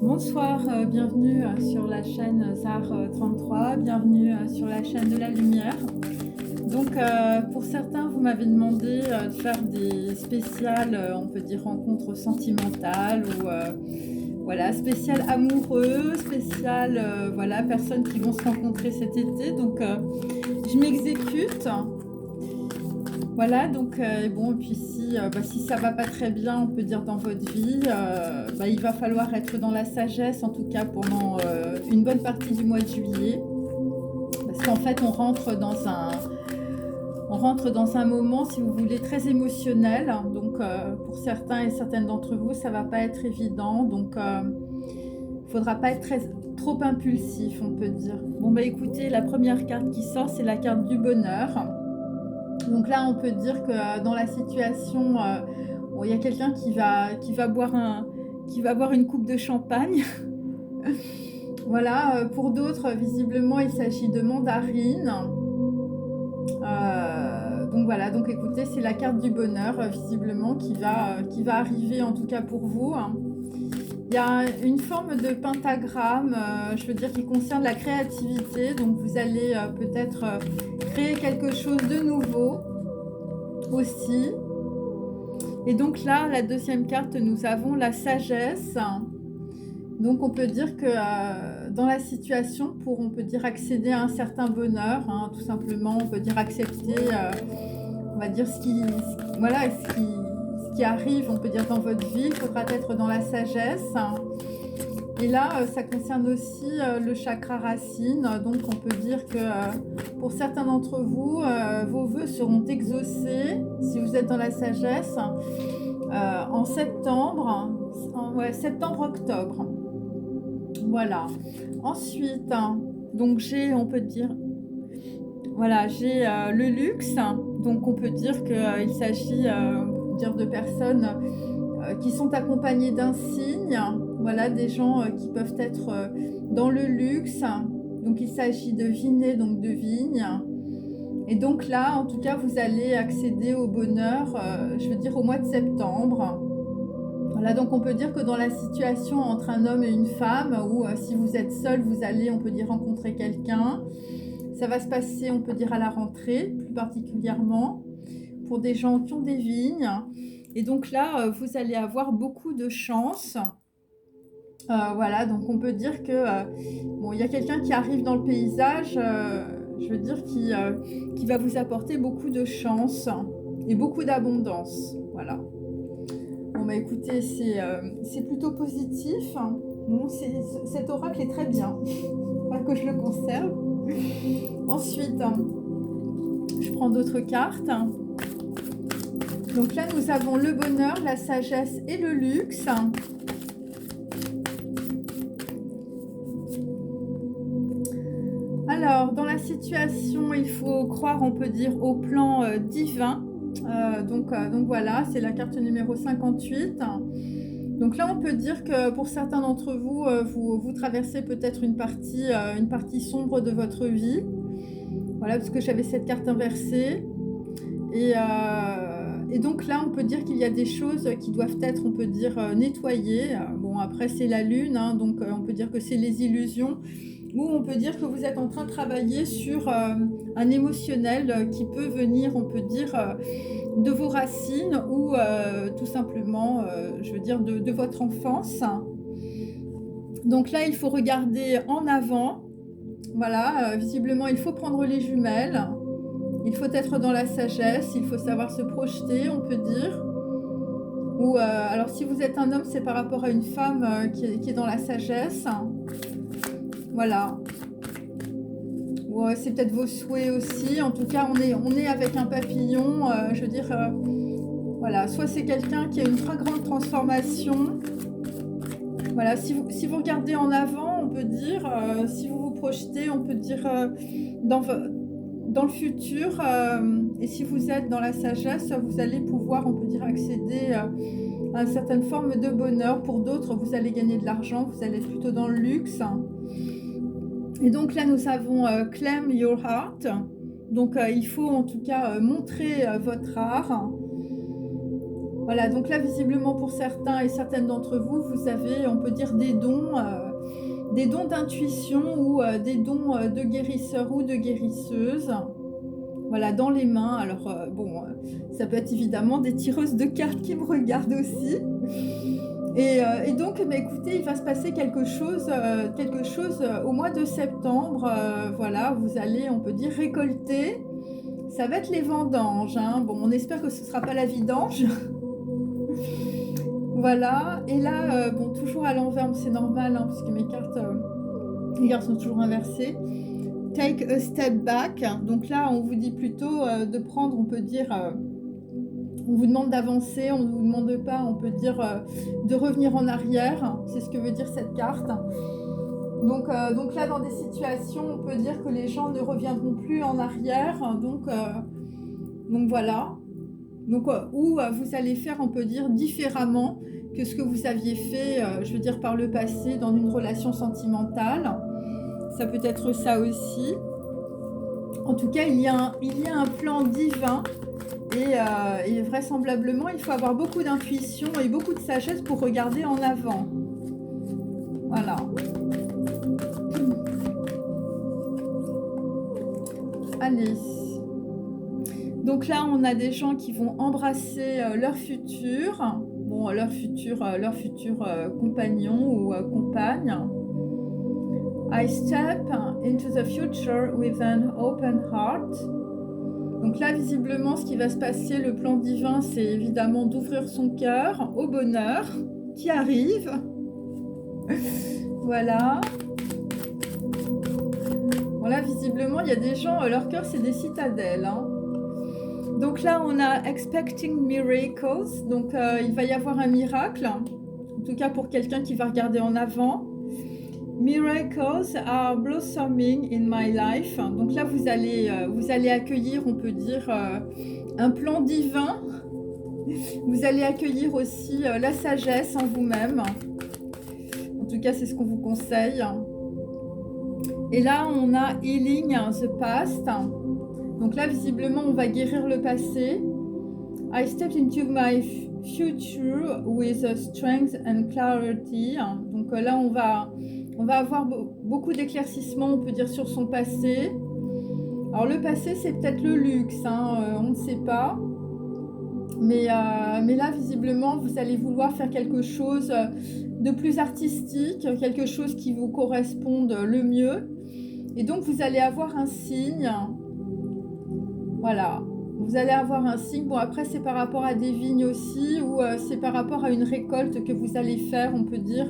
Bonsoir, bienvenue sur la chaîne ZAR 33, bienvenue sur la chaîne de la lumière. Donc pour certains, vous m'avez demandé de faire des spéciales, on peut dire rencontres sentimentales ou voilà, spéciales amoureux, spéciales voilà, personnes qui vont se rencontrer cet été. Donc je m'exécute. Voilà, donc bon, et puis si ça va pas très bien, on peut dire dans votre vie, il va falloir être dans la sagesse, en tout cas pendant une bonne partie du mois de juillet. Parce qu'en fait, on rentre dans un moment, si vous voulez, très émotionnel. Donc pour certains et certaines d'entre vous, ça va pas être évident. Donc il faudra pas être trop impulsif, on peut dire. Bon, bah écoutez, la première carte qui sort, c'est la carte du bonheur. Donc là, on peut dire que dans la situation, bon, il y a quelqu'un qui va boire une coupe de champagne. Voilà, pour d'autres, visiblement, il s'agit de mandarine. Donc voilà, donc écoutez, c'est la carte du bonheur, visiblement, qui va arriver, en tout cas pour vous. Il y a une forme de pentagramme, je veux dire, qui concerne la créativité. Donc vous allez peut-être créer quelque chose de nouveau aussi. Et donc là, la deuxième carte, nous avons la sagesse. Donc on peut dire que dans la situation, on peut dire accéder à un certain bonheur, hein, tout simplement, on peut dire accepter, on va dire ce qui arrive, on peut dire dans votre vie, il faudra être dans la sagesse. Et là, ça concerne aussi le chakra racine. Donc, on peut dire que pour certains d'entre vous, vos vœux seront exaucés si vous êtes dans la sagesse en septembre, septembre-octobre. Voilà. Ensuite, donc on peut dire, voilà, j'ai le luxe. Donc, on peut dire qu'il s'agit de personnes qui sont accompagnés d'un signe, voilà, des gens qui peuvent être dans le luxe. Donc il s'agit de vignes, donc de vignes. Et donc là, en tout cas, vous allez accéder au bonheur, je veux dire au mois de septembre. Voilà, donc on peut dire que dans la situation entre un homme et une femme, ou si vous êtes seul, vous allez, on peut dire, rencontrer quelqu'un. Ça va se passer, on peut dire, à la rentrée, plus particulièrement, pour des gens qui ont des vignes. Et donc là, vous allez avoir beaucoup de chance. Voilà, donc on peut dire que bon, il y a quelqu'un qui arrive dans le paysage, je veux dire, qui va vous apporter beaucoup de chance et beaucoup d'abondance. Voilà. Bon, bah écoutez, c'est plutôt positif. Bon, cet oracle est très bien. Pas que je le conserve. Ensuite, je prends d'autres cartes. Donc là, nous avons le bonheur, la sagesse et le luxe. Alors, dans la situation, il faut croire, on peut dire, au plan divin. Donc voilà, c'est la carte numéro 58. Donc là, on peut dire que pour certains d'entre vous, vous traversez peut-être une partie sombre de votre vie. Voilà, parce que j'avais cette carte inversée. Et donc là, on peut dire qu'il y a des choses qui doivent être, on peut dire, nettoyées. Bon, après, c'est la lune, hein, donc on peut dire que c'est les illusions. Ou on peut dire que vous êtes en train de travailler sur un émotionnel qui peut venir, on peut dire, de vos racines ou tout simplement, je veux dire, de votre enfance. Donc là, il faut regarder en avant. Voilà, visiblement, il faut prendre les jumelles. Il faut être dans la sagesse, il faut savoir se projeter, on peut dire. Ou alors si vous êtes un homme, c'est par rapport à une femme qui est dans la sagesse. Voilà. Ouais, c'est peut-être vos souhaits aussi. En tout cas, on est avec un papillon. Je veux dire, voilà. Soit c'est quelqu'un qui a une très grande transformation. Voilà. Si vous regardez en avant, on peut dire, si vous vous projetez, on peut dire dans le futur. Et si vous êtes dans la sagesse, vous allez pouvoir, on peut dire, accéder à une certaine forme de bonheur. Pour d'autres, vous allez gagner de l'argent. Vous allez être plutôt dans le luxe. Et donc là, nous avons Claim Your Heart. Donc il faut en tout cas montrer votre art. Voilà, donc là, visiblement, pour certains et certaines d'entre vous, vous avez, on peut dire, des dons d'intuition ou des dons de guérisseur ou de guérisseuse. Voilà, dans les mains. Alors, bon, ça peut être évidemment des tireuses de cartes qui me regardent aussi. Et donc, bah, écoutez, il va se passer quelque chose au mois de septembre. Voilà, vous allez, on peut dire, récolter. Ça va être les vendanges, hein. Bon, on espère que ce ne sera pas la vidange. Voilà, et là, bon, toujours à l'envers, c'est normal, hein, parce que mes cartes, les cartes sont toujours inversées. Take a step back. Donc là, on vous dit plutôt de prendre, on peut dire, on vous demande d'avancer, on ne vous demande pas, on peut dire, de revenir en arrière. C'est ce que veut dire cette carte. Donc là, dans des situations, on peut dire que les gens ne reviendront plus en arrière. Donc voilà. Donc, ou vous allez faire, on peut dire, différemment que ce que vous aviez fait, je veux dire, par le passé dans une relation sentimentale. Ça peut être ça aussi. En tout cas, il y a un plan divin et vraisemblablement, il faut avoir beaucoup d'intuition et beaucoup de sagesse pour regarder en avant. Voilà. Allez. Donc là, on a des gens qui vont embrasser leur futur. Bon, leur futur compagnon ou compagne. I step into the future with an open heart. Donc là, visiblement, ce qui va se passer, le plan divin, c'est évidemment d'ouvrir son cœur au bonheur qui arrive. Voilà. Voilà, visiblement, il y a des gens, leur cœur, c'est des citadelles, hein. Donc là, on a Expecting Miracles. Donc, il va y avoir un miracle. En tout cas, pour quelqu'un qui va regarder en avant. Miracles are blossoming in my life. Donc là, vous allez accueillir, on peut dire, un plan divin. Vous allez accueillir aussi la sagesse en vous-même. En tout cas, c'est ce qu'on vous conseille. Et là, on a Healing the Past. Donc là, visiblement, on va guérir le passé. I stepped into my future with strength and clarity. Donc là, on va avoir beaucoup d'éclaircissements, on peut dire, sur son passé. Alors le passé, c'est peut-être le luxe, hein, on ne sait pas. Mais là, visiblement, vous allez vouloir faire quelque chose de plus artistique, quelque chose qui vous corresponde le mieux. Et donc, vous allez avoir un signe. Voilà. Vous allez avoir un signe. Bon, après, c'est par rapport à des vignes aussi, ou c'est par rapport à une récolte que vous allez faire, on peut dire,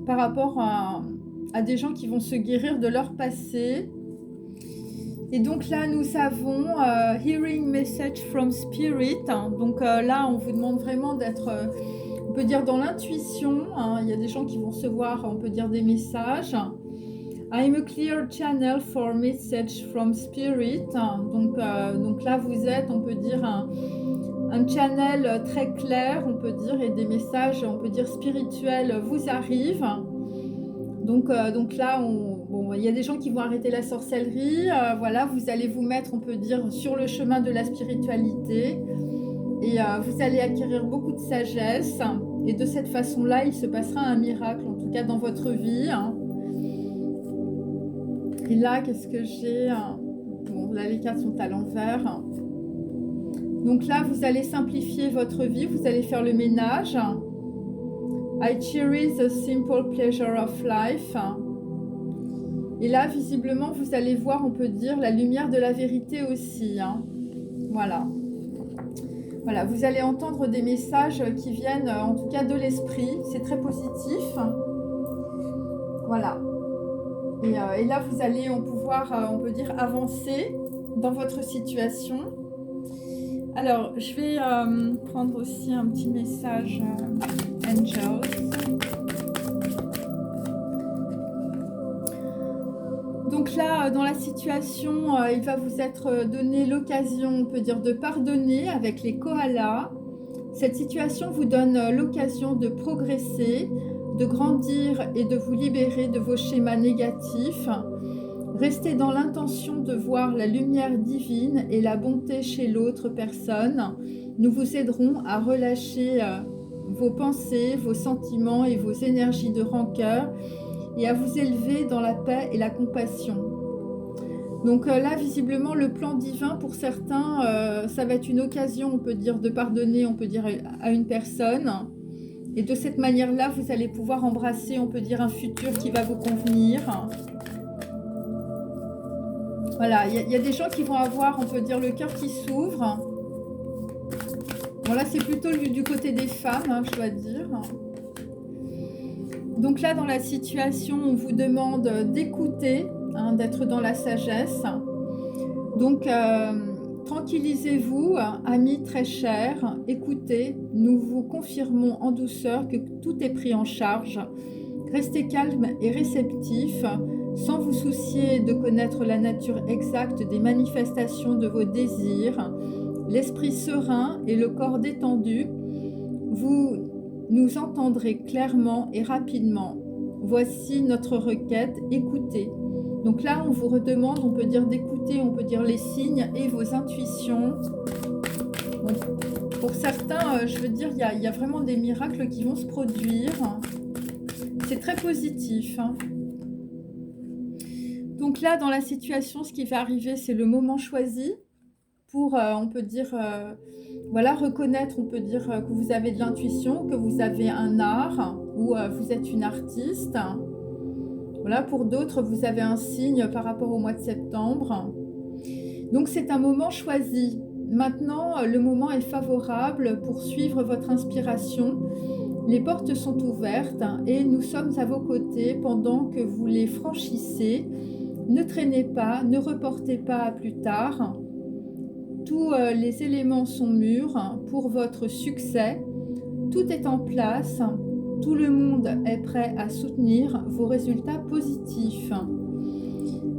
par rapport à des gens qui vont se guérir de leur passé. Et donc là, nous avons Hearing Message from Spirit. Donc là, on vous demande vraiment d'être, on peut dire, dans l'intuition. Il y a des gens qui vont recevoir, on peut dire, des messages. I'm a clear channel for message from Spirit. Donc là, vous êtes, on peut dire, un channel très clair, on peut dire, et des messages, on peut dire, spirituels vous arrivent. Donc là, il y a des gens qui vont arrêter la sorcellerie. Voilà, vous allez vous mettre, on peut dire, sur le chemin de la spiritualité. Et vous allez acquérir beaucoup de sagesse. Et de cette façon-là, il se passera un miracle, en tout cas dans votre vie. Et là, qu'est-ce que j'ai? Bon, là, les cartes sont à l'envers. Donc là, vous allez simplifier votre vie. Vous allez faire le ménage. I cherish the simple pleasure of life. Et là, visiblement, vous allez voir, on peut dire, la lumière de la vérité aussi. Voilà. Voilà, vous allez entendre des messages qui viennent, en tout cas, de l'esprit. C'est très positif. Voilà. Et là, vous allez pouvoir, on peut dire, avancer dans votre situation. Alors, je vais prendre aussi un petit message Angels. Donc là, dans la situation, il va vous être donné l'occasion, on peut dire, de pardonner avec les koalas. Cette situation vous donne l'occasion de progresser, de grandir et de vous libérer de vos schémas négatifs. Restez dans l'intention de voir la lumière divine et la bonté chez l'autre personne Nous vous aiderons à relâcher vos pensées, vos sentiments et vos énergies de rancœur et à vous élever dans la paix et la compassion. Donc là, visiblement, le plan divin, pour certains, ça va être une occasion, on peut dire, de pardonner, on peut dire, à une personne. Et de cette manière-là, vous allez pouvoir embrasser, on peut dire, un futur qui va vous convenir. Voilà, il y a des gens qui vont avoir, on peut dire, le cœur qui s'ouvre. Bon, là, c'est plutôt du côté des femmes, hein, je dois dire. Donc là, dans la situation, on vous demande d'écouter, hein, d'être dans la sagesse. Donc, tranquillisez-vous, amis très chers, écoutez, nous vous confirmons en douceur que tout est pris en charge. Restez calme et réceptif, sans vous soucier de connaître la nature exacte des manifestations de vos désirs, l'esprit serein et le corps détendu. Vous nous entendrez clairement et rapidement. Voici notre requête, écoutez. Donc là, on vous redemande, on peut dire d'écouter, on peut dire les signes et vos intuitions. Donc, pour certains, je veux dire, il y a vraiment des miracles qui vont se produire. C'est très positif. Donc là, dans la situation, ce qui va arriver, c'est le moment choisi pour, on peut dire, voilà, reconnaître, on peut dire que vous avez de l'intuition, que vous avez un art ou vous êtes une artiste. Voilà, pour d'autres, vous avez un signe par rapport au mois de septembre. Donc, c'est un moment choisi. Maintenant, le moment est favorable pour suivre votre inspiration. Les portes sont ouvertes et nous sommes à vos côtés pendant que vous les franchissez. Ne traînez pas, ne reportez pas à plus tard. Tous les éléments sont mûrs pour votre succès. Tout est en place. Tout le monde est prêt à soutenir vos résultats positifs.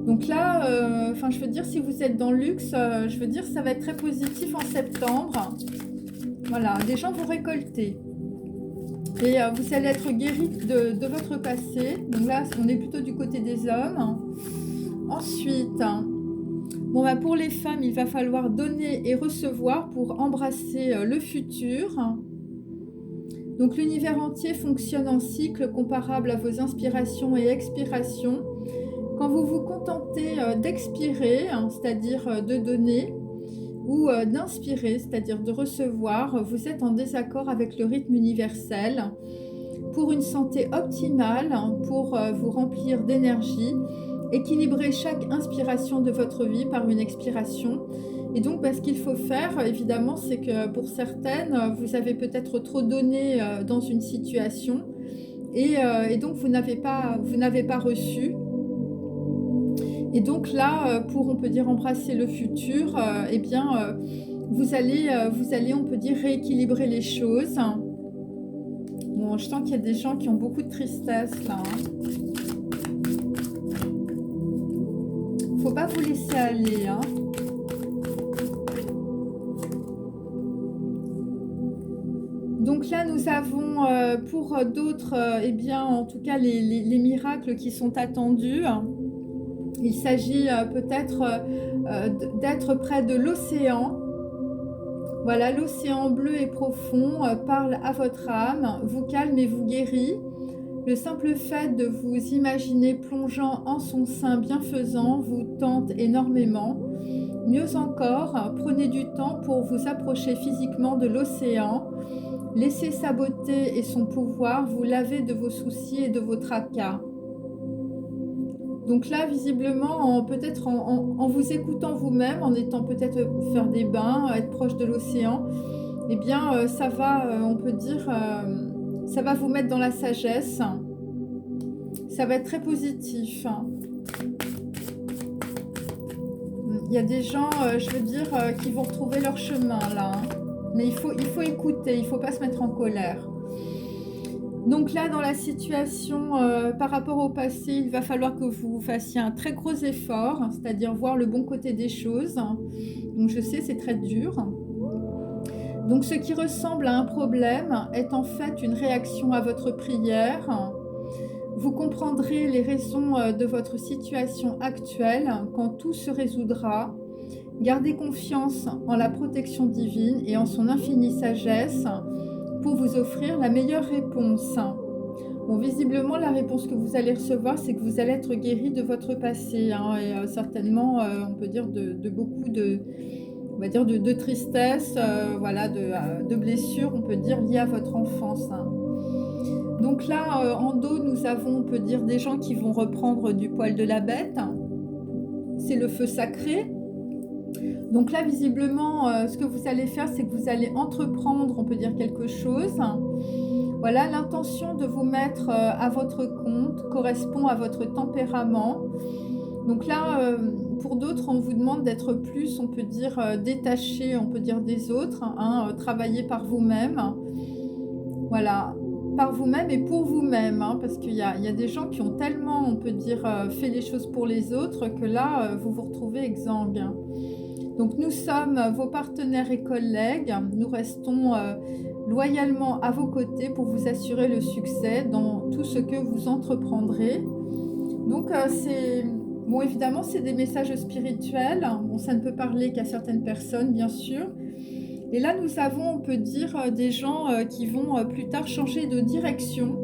Donc là, je veux dire, si vous êtes dans le luxe, je veux dire, ça va être très positif en septembre. Voilà, les gens vont récolter. Et vous allez être guéri de votre passé. Donc là, on est plutôt du côté des hommes. Ensuite, bon, pour les femmes, il va falloir donner et recevoir pour embrasser le futur. Donc l'univers entier fonctionne en cycle comparable à vos inspirations et expirations. Quand vous vous contentez d'expirer, c'est-à-dire de donner, ou d'inspirer, c'est-à-dire de recevoir, vous êtes en désaccord avec le rythme universel. Pour une santé optimale, pour vous remplir d'énergie, équilibrez chaque inspiration de votre vie par une expiration. Et donc, ce qu'il faut faire, évidemment, c'est que pour certaines, vous avez peut-être trop donné dans une situation et donc vous n'avez pas reçu. Et donc là, pour, on peut dire, embrasser le futur, vous allez, on peut dire, rééquilibrer les choses. Bon, je sens qu'il y a des gens qui ont beaucoup de tristesse là. Faut pas vous laisser aller, hein. Donc là, nous avons pour d'autres, en tout cas, les miracles qui sont attendus. Il s'agit peut-être d'être près de l'océan. Voilà, l'océan bleu et profond parle à votre âme, vous calme et vous guérit. Le simple fait de vous imaginer plongeant en son sein bienfaisant vous tente énormément. Mieux encore, prenez du temps pour vous approcher physiquement de l'océan. Laissez sa beauté et son pouvoir vous laver de vos soucis et de vos tracas. Donc là, visiblement, peut-être en vous écoutant vous-même, en étant peut-être faire des bains, être proche de l'océan, ça va, on peut dire, ça va vous mettre dans la sagesse. Ça va être très positif. Il y a des gens, je veux dire, qui vont retrouver leur chemin là. Mais il faut écouter, il ne faut pas se mettre en colère. Donc là, dans la situation par rapport au passé, il va falloir que vous fassiez un très gros effort, c'est-à-dire voir le bon côté des choses. Donc je sais, c'est très dur. Donc ce qui ressemble à un problème est en fait une réaction à votre prière. Vous comprendrez les raisons de votre situation actuelle quand tout se résoudra. Gardez confiance en la protection divine et en son infinie sagesse pour vous offrir la meilleure réponse. Bon, visiblement, la réponse que vous allez recevoir, c'est que vous allez être guéri de votre passé, hein, et certainement, on peut dire, de beaucoup on va dire, de tristesse, voilà, de blessures, on peut dire, liées à votre enfance, hein. Donc là, en dos, nous avons, on peut dire, des gens qui vont reprendre du poil de la bête. C'est le feu sacré. Donc là, visiblement, ce que vous allez faire, c'est que vous allez entreprendre, on peut dire, quelque chose. Voilà, l'intention de vous mettre à votre compte correspond à votre tempérament. Donc là, pour d'autres, on vous demande d'être plus, on peut dire, détaché, on peut dire, des autres, hein, travailler par vous-même. Voilà, par vous-même et pour vous-même, hein, parce qu'il y a des gens qui ont tellement, on peut dire, fait les choses pour les autres que là, vous vous retrouvez exsangue. Donc nous sommes vos partenaires et collègues, nous restons loyalement à vos côtés pour vous assurer le succès dans tout ce que vous entreprendrez. Donc bon, évidemment, c'est des messages spirituels. Bon, ça ne peut parler qu'à certaines personnes, bien sûr. Et là, nous avons, on peut dire, des gens qui vont plus tard changer de direction.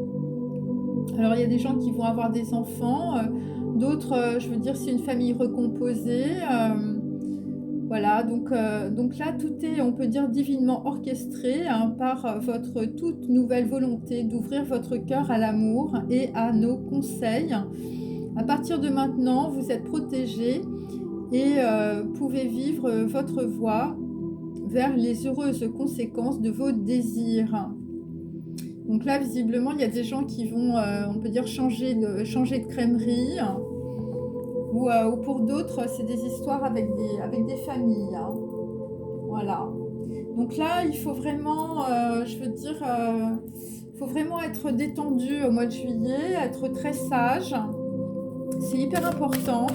Alors, il y a des gens qui vont avoir des enfants, d'autres, je veux dire, c'est une famille recomposée. Voilà, donc là, tout est, on peut dire, divinement orchestré, hein, par votre toute nouvelle volonté d'ouvrir votre cœur à l'amour et à nos conseils. À partir de maintenant, vous êtes protégés et pouvez vivre votre voie vers les heureuses conséquences de vos désirs. Donc là, visiblement, il y a des gens qui vont, on peut dire, changer de crèmerie. Ou pour d'autres, c'est des histoires avec des familles, hein. Voilà. Donc là, il faut vraiment, je veux dire, il faut vraiment être détendu au mois de juillet, être très sage. C'est hyper important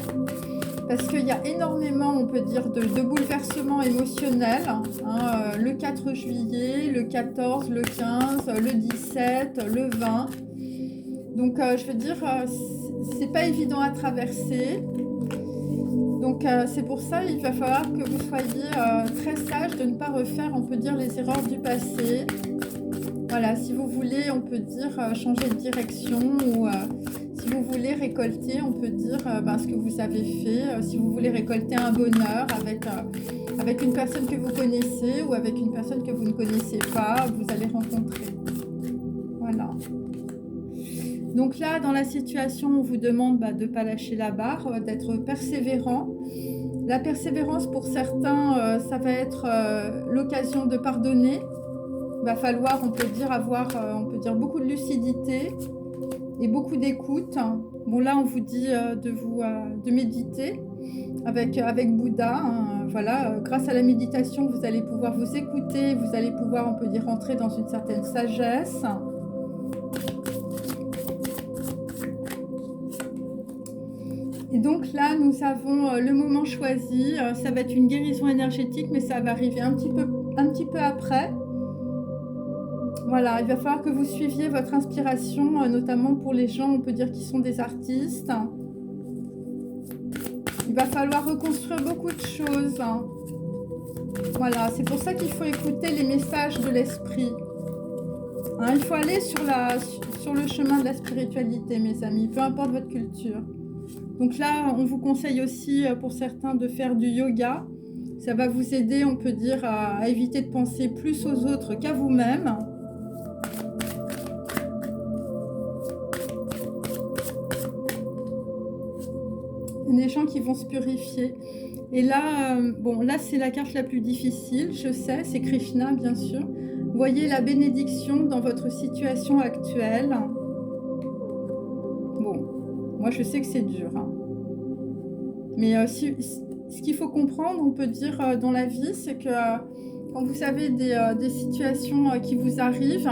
parce qu'il y a énormément, on peut dire, de bouleversements émotionnels, hein, le 4 juillet, le 14, le 15, le 17, le 20. Donc, je veux dire, c'est pas évident à traverser. Donc, c'est pour ça il va falloir que vous soyez très sage de ne pas refaire, on peut dire, les erreurs du passé. Voilà, si vous voulez, on peut dire, changer de direction ou si vous voulez récolter, on peut dire, ce que vous avez fait. Si vous voulez récolter un bonheur avec une personne que vous connaissez ou avec une personne que vous ne connaissez pas, vous allez rencontrer. Voilà. Donc là, dans la situation, on vous demande de ne pas lâcher la barre, d'être persévérant. La persévérance, pour certains, ça va être l'occasion de pardonner. Il va falloir, on peut dire, avoir beaucoup de lucidité et beaucoup d'écoute. Bon, là, on vous dit de méditer avec Bouddha, hein. Voilà, grâce à la méditation, vous allez pouvoir vous écouter, vous allez pouvoir, on peut dire, entrer dans une certaine sagesse. Et donc là, nous avons le moment choisi. Ça va être une guérison énergétique, mais ça va arriver un petit peu après. Voilà, il va falloir que vous suiviez votre inspiration, notamment pour les gens, on peut dire, qui sont des artistes. Il va falloir reconstruire beaucoup de choses. Voilà, c'est pour ça qu'il faut écouter les messages de l'esprit. Hein, il faut aller sur le chemin de la spiritualité, mes amis, peu importe votre culture. Donc là, on vous conseille aussi pour certains de faire du yoga. Ça va vous aider, on peut dire, à éviter de penser plus aux autres qu'à vous-même. Des gens qui vont se purifier. Et là, bon, là c'est la carte la plus difficile, je sais, c'est Krishna, bien sûr. Voyez la bénédiction dans votre situation actuelle. Bon, moi je sais que c'est dur, hein. Mais ce qu'il faut comprendre, on peut dire, dans la vie, c'est que quand vous avez des situations qui vous arrivent,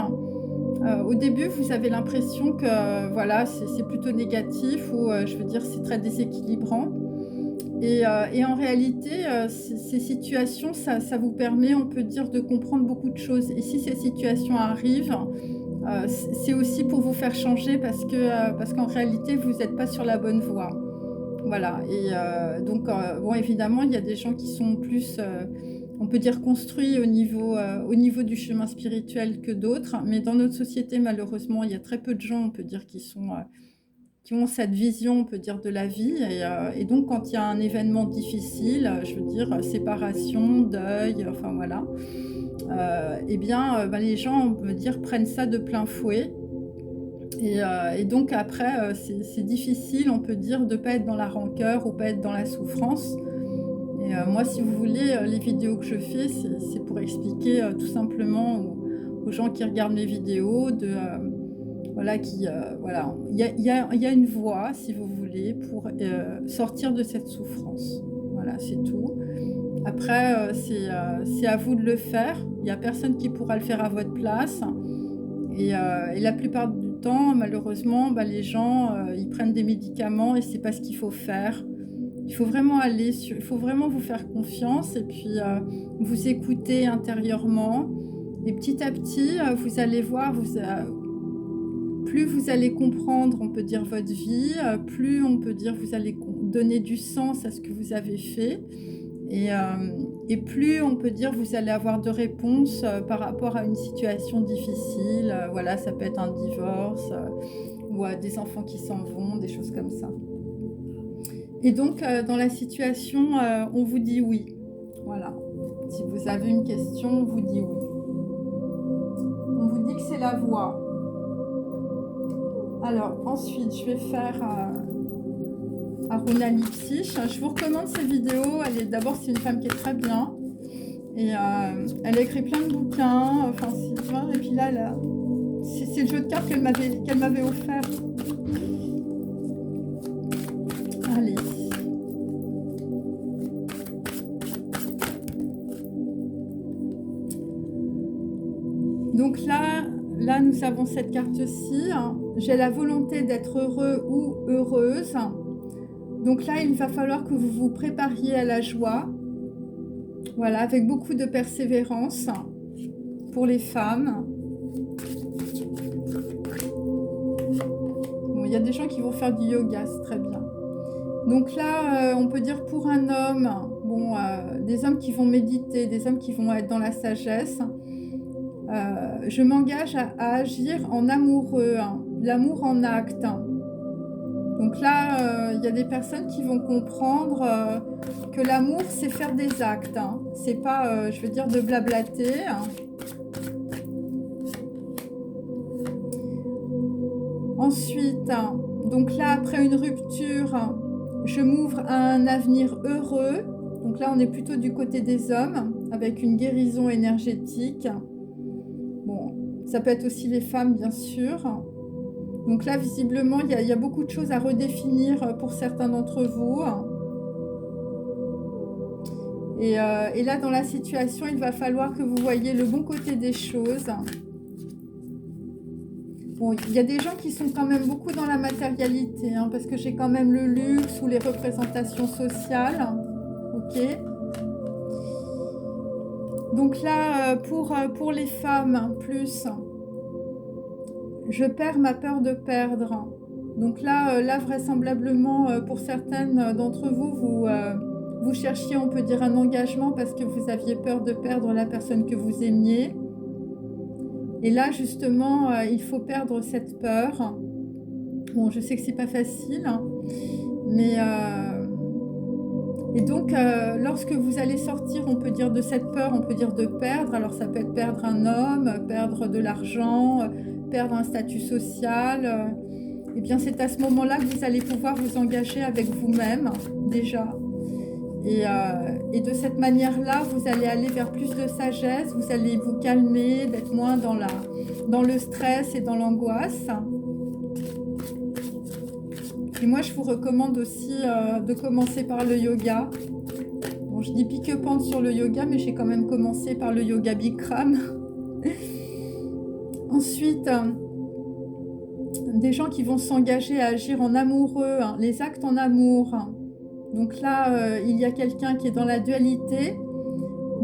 au début, vous avez l'impression que voilà, c'est plutôt négatif ou je veux dire, c'est très déséquilibrant. Et en réalité, ces situations, ça vous permet, on peut dire, de comprendre beaucoup de choses. Et si ces situations arrivent, c'est aussi pour vous faire changer parce qu'en réalité, vous n'êtes pas sur la bonne voie. Voilà, et donc bon, évidemment, il y a des gens qui sont plus, on peut dire construits au niveau du chemin spirituel que d'autres, mais dans notre société, malheureusement, il y a très peu de gens, on peut dire, qui ont cette vision, on peut dire, de la vie et donc quand il y a un événement difficile, je veux dire, séparation, deuil, enfin voilà, et bien, bah, les gens, on peut dire, prennent ça de plein fouet et donc après, c'est difficile, on peut dire, de pas être dans la rancœur ou pas être dans la souffrance et moi, si vous voulez, les vidéos que je fais, c'est pour expliquer, tout simplement aux gens qui regardent mes vidéos voilà, voilà, il y a une voie, si vous voulez, pour, sortir de cette souffrance. Voilà, c'est tout. Après, c'est à vous de le faire. Il y a personne qui pourra le faire à votre place et la plupart du temps, malheureusement, bah, les gens, ils prennent des médicaments et c'est pas ce qu'il faut faire. Il faut vraiment vous faire confiance et puis, vous écouter intérieurement et petit à petit, vous allez voir, plus vous allez comprendre, on peut dire, votre vie, plus on peut dire vous allez donner du sens à ce que vous avez fait et plus on peut dire vous allez avoir de réponses par rapport à une situation difficile. Voilà, ça peut être un divorce ou des enfants qui s'en vont, des choses comme ça. Et donc, dans la situation, on vous dit oui. Voilà. Si vous avez une question, on vous dit oui. On vous dit que c'est la voie. Alors, ensuite, je vais faire Aruna Lipsich. Je vous recommande cette vidéo. D'abord, c'est une femme qui est très bien. Et elle a écrit plein de bouquins. Enfin, et puis là, c'est le jeu de cartes qu'elle m'avait offert. Allez. Donc là, nous avons cette carte-ci. J'ai la volonté d'être heureux ou heureuse. Donc là, il va falloir que vous vous prépariez à la joie. Voilà, avec beaucoup de persévérance pour les femmes. Bon, il y a des gens qui vont faire du yoga, c'est très bien. Donc là, on peut dire pour un homme, bon, des hommes qui vont méditer, des hommes qui vont être dans la sagesse. Je m'engage à agir en amoureux, l'amour en acte. Donc là, il y a des personnes qui vont comprendre que l'amour, c'est faire des actes. C'est pas, je veux dire, de blablater. Ensuite, donc là, après une rupture, je m'ouvre à un avenir heureux. Donc là, on est plutôt du côté des hommes, avec une guérison énergétique. Bon, ça peut être aussi les femmes, bien sûr. Donc là, visiblement, il y a beaucoup de choses à redéfinir pour certains d'entre vous. Et là, dans la situation, il va falloir que vous voyez le bon côté des choses. Bon, il y a des gens qui sont quand même beaucoup dans la matérialité, parce que j'ai quand même le luxe ou les représentations sociales. Ok. Donc là, pour les femmes, plus, je perds ma peur de perdre. Donc là, vraisemblablement, pour certaines d'entre vous, vous cherchiez, on peut dire, un engagement parce que vous aviez peur de perdre la personne que vous aimiez. Et là, justement, il faut perdre cette peur. Bon, je sais que c'est pas facile, mais... Et donc, lorsque vous allez sortir, on peut dire, de cette peur, on peut dire de perdre. Alors, ça peut être perdre un homme, perdre de l'argent, perdre un statut social. Eh bien, c'est à ce moment-là que vous allez pouvoir vous engager avec vous-même, déjà. Et de cette manière-là, vous allez aller vers plus de sagesse, vous allez vous calmer, d'être moins dans le stress et dans l'angoisse. Et moi, je vous recommande aussi de commencer par le yoga. Bon, je dis pique-pente sur le yoga, mais j'ai quand même commencé par le yoga Bikram. Ensuite, des gens qui vont s'engager à agir en amoureux, les actes en amour. Donc là, il y a quelqu'un qui est dans la dualité.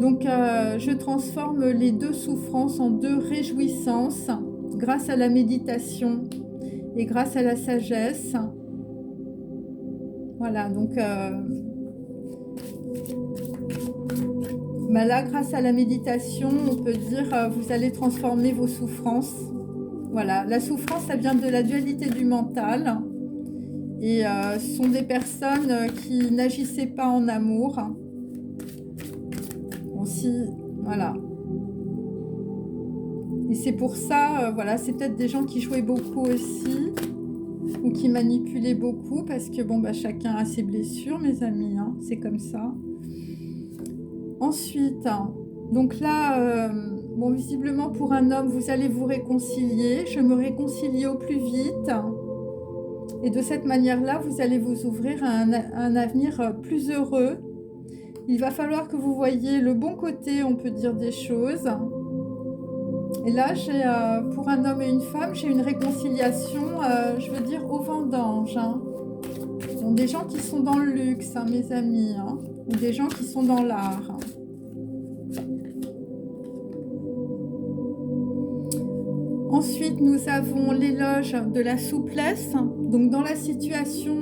Donc, je transforme les deux souffrances en deux réjouissances grâce à la méditation et grâce à la sagesse. Voilà, donc bah là, grâce à la méditation, on peut dire vous allez transformer vos souffrances. Voilà, la souffrance, ça vient de la dualité du mental. Et ce sont des personnes qui n'agissaient pas en amour. Aussi, voilà. Et c'est pour ça, voilà, c'est peut-être des gens qui jouaient beaucoup aussi, ou qui manipulaient beaucoup, parce que bon, bah, chacun a ses blessures, mes amis, hein, c'est comme ça. Ensuite, donc là, bon, visiblement pour un homme, vous allez vous réconcilier. Je me réconcilie au plus vite. Et de cette manière-là, vous allez vous ouvrir à un avenir plus heureux. Il va falloir que vous voyiez le bon côté, on peut dire, des choses. Et là, j'ai pour un homme et une femme, j'ai une réconciliation, je veux dire, aux vendanges. Hein. Donc, des gens qui sont dans le luxe, hein, mes amis, hein, ou des gens qui sont dans l'art. Hein. Ensuite, nous avons l'éloge de la souplesse. Donc, dans la situation,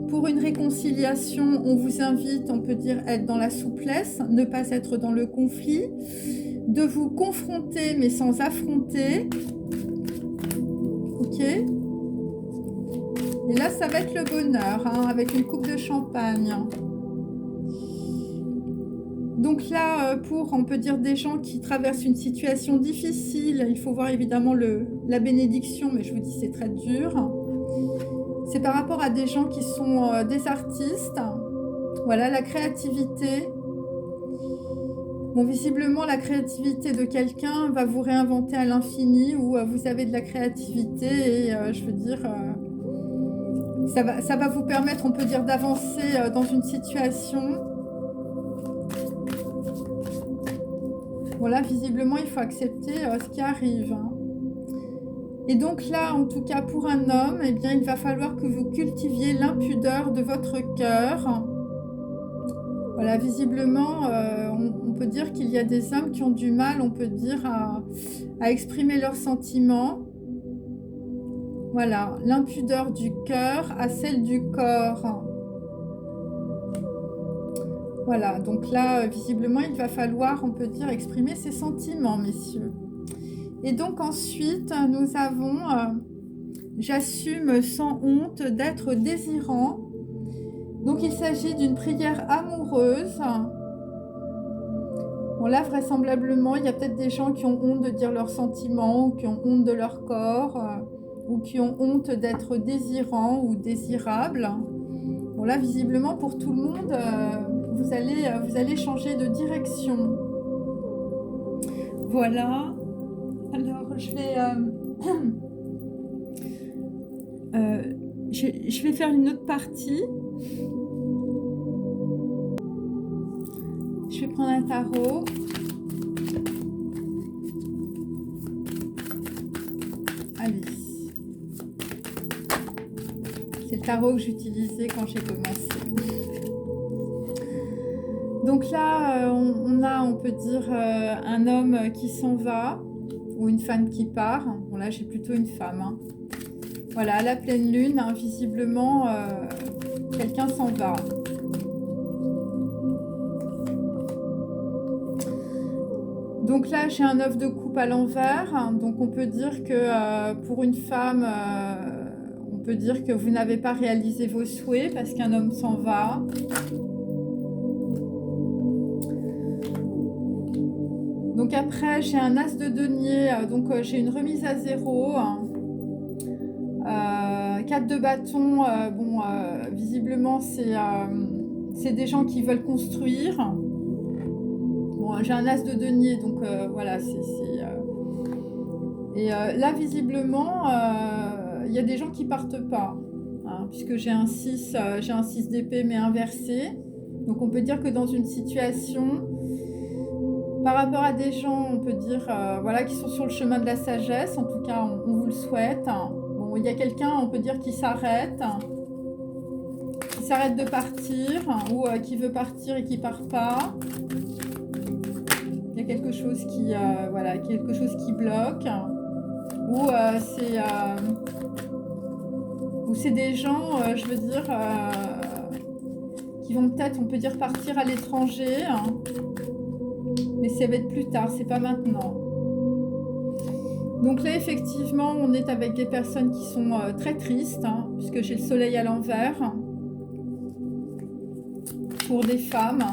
pour une réconciliation, on vous invite, on peut dire, être dans la souplesse, ne pas être dans le conflit, de vous confronter, mais sans affronter. Ok ? Et là, ça va être le bonheur, hein, avec une coupe de champagne. Donc là, pour, on peut dire, des gens qui traversent une situation difficile, il faut voir évidemment la bénédiction, mais je vous dis, c'est très dur. C'est par rapport à des gens qui sont des artistes. Voilà, la créativité. Bon, visiblement, la créativité de quelqu'un va vous réinventer à l'infini, ou vous avez de la créativité et, je veux dire, ça va vous permettre, on peut dire, d'avancer dans une situation. Voilà, visiblement, il faut accepter ce qui arrive. Hein. Et donc là, en tout cas, pour un homme, eh bien, il va falloir que vous cultiviez l'impudeur de votre cœur. Voilà, visiblement, on peut dire qu'il y a des hommes qui ont du mal, on peut dire, à exprimer leurs sentiments. Voilà, l'impudeur du cœur à celle du corps. Voilà, donc là, visiblement, il va falloir, on peut dire, exprimer ses sentiments, messieurs. Et donc ensuite, nous avons j'assume sans honte d'être désirant. Donc il s'agit d'une prière amoureuse. Bon là, vraisemblablement, il y a peut-être des gens qui ont honte de dire leurs sentiments, ou qui ont honte de leur corps, ou qui ont honte d'être désirants ou désirables. Bon là, visiblement, pour tout le monde, vous allez changer de direction. Voilà. Alors, je vais faire une autre partie. Je vais prendre un tarot. Allez. C'est le tarot que j'utilisais quand j'ai commencé. Donc là, on peut dire, un homme qui s'en va, ou une femme qui part. Bon là, j'ai plutôt une femme. Hein. Voilà, à la pleine lune, hein, visiblement, quelqu'un s'en va. Donc là, j'ai un œuf de coupe à l'envers. Donc on peut dire que pour une femme, on peut dire que vous n'avez pas réalisé vos souhaits parce qu'un homme s'en va. Donc après, j'ai un as de denier, donc j'ai une remise à zéro. 4 de bâton, bon, visiblement, c'est des gens qui veulent construire. Bon, j'ai un as de denier, donc voilà, et là, visiblement, il y a des gens qui partent pas, hein, puisque j'ai un 6 d'épée, mais inversé. Donc on peut dire que dans une situation... Par rapport à des gens, on peut dire, voilà, qui sont sur le chemin de la sagesse, en tout cas, on vous le souhaite. Bon, il y a quelqu'un, on peut dire, qui s'arrête de partir, ou qui veut partir et qui part pas. Il y a quelque chose qui, voilà, quelque chose qui bloque, ou c'est des gens, je veux dire, qui vont peut-être, on peut dire, partir à l'étranger. Hein. Mais ça va être plus tard, c'est pas maintenant. Donc là, effectivement, on est avec des personnes qui sont très tristes, hein, puisque j'ai le soleil à l'envers. Pour des femmes.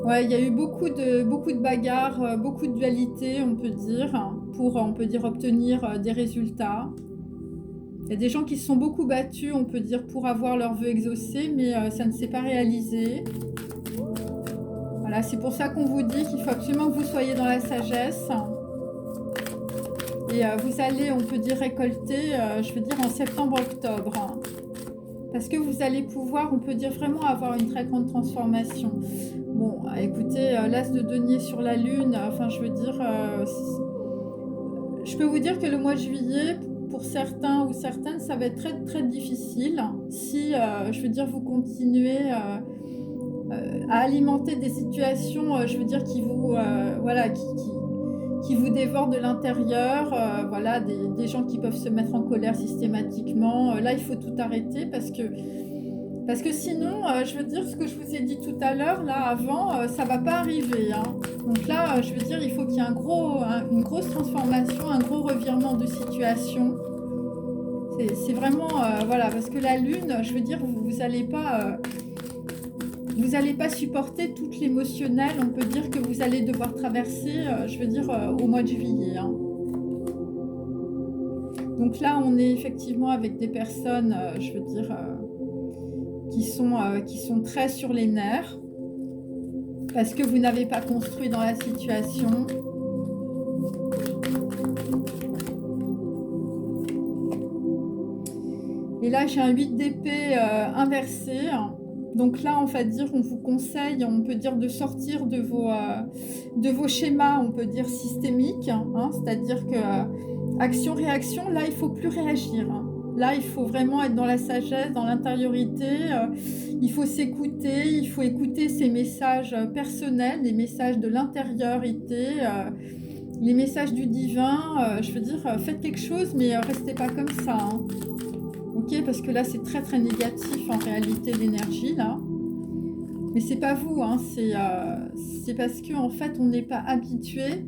Ouais, il y a eu beaucoup de bagarres, beaucoup de dualité, on peut dire, pour, on peut dire, obtenir des résultats. Il y a des gens qui se sont beaucoup battus, on peut dire, pour avoir leurs vœux exaucés, mais ça ne s'est pas réalisé. Voilà, c'est pour ça qu'on vous dit qu'il faut absolument que vous soyez dans la sagesse. Et vous allez, on peut dire, récolter, je veux dire, en septembre-octobre. Hein, parce que vous allez pouvoir, on peut dire, vraiment avoir une très grande transformation. Bon, écoutez, l'as de denier sur la lune, enfin, je veux dire, je peux vous dire que le mois de juillet, pour certains ou certaines, ça va être très, très difficile si, je veux dire, vous continuez à alimenter des situations, je veux dire, qui vous, voilà, qui vous dévorent de l'intérieur, voilà, des gens qui peuvent se mettre en colère systématiquement. Là, il faut tout arrêter parce que sinon, je veux dire, ce que je vous ai dit tout à l'heure, là, avant, ça va pas arriver. Hein. Donc là, je veux dire, il faut qu'il y ait une grosse transformation, un gros revirement de situation. C'est vraiment, voilà, parce que la lune, je veux dire, vous allez pas... vous n'allez pas supporter toute l'émotionnel, on peut dire, que vous allez devoir traverser, je veux dire, au mois de juillet. Hein. Donc là, on est effectivement avec des personnes, je veux dire, qui sont très sur les nerfs, parce que vous n'avez pas construit dans la situation. Et là, j'ai un 8 d'épée inversé. Donc là, on va dire, on vous conseille, on peut dire, de sortir de vos schémas, on peut dire, systémiques. Hein, c'est-à-dire que action-réaction, là, il ne faut plus réagir. Hein. Là, il faut vraiment être dans la sagesse, dans l'intériorité. Il faut s'écouter, il faut écouter ces messages personnels, les messages de l'intériorité, les messages du divin. Je veux dire, faites quelque chose, mais restez pas comme ça. Hein. Ok, parce que là, c'est très, très négatif, en réalité, l'énergie, là. Mais c'est pas vous, hein, c'est parce qu'en fait, on n'est pas habitué,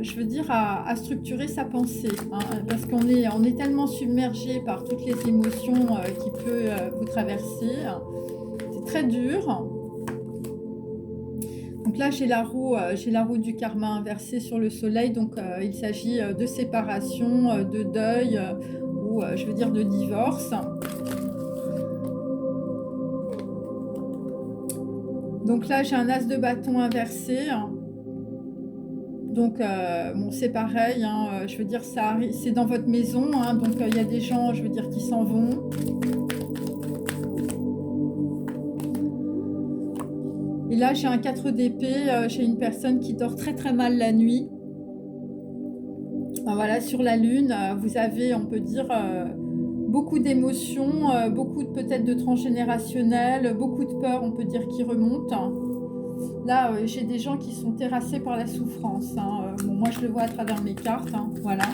je veux dire, à structurer sa pensée. Hein, parce qu'on est tellement submergé par toutes les émotions qui peuvent vous traverser. C'est très dur. Donc là, j'ai la roue du karma inversée sur le soleil. Donc, il s'agit de séparation, de deuil, ou je veux dire de divorce. Donc là, j'ai un as de bâton inversé. Donc, bon, c'est pareil, hein, je veux dire, c'est dans votre maison, hein, donc il y a des gens, je veux dire, qui s'en vont. Et là, j'ai un 4 d'épée, j'ai une personne qui dort très très mal la nuit. Voilà, sur la lune, vous avez, on peut dire, beaucoup d'émotions, beaucoup peut-être de transgénérationnel, beaucoup de peur, on peut dire, qui remontent. Là, j'ai des gens qui sont terrassés par la souffrance. Hein. Bon, moi, je le vois à travers mes cartes. Hein, voilà.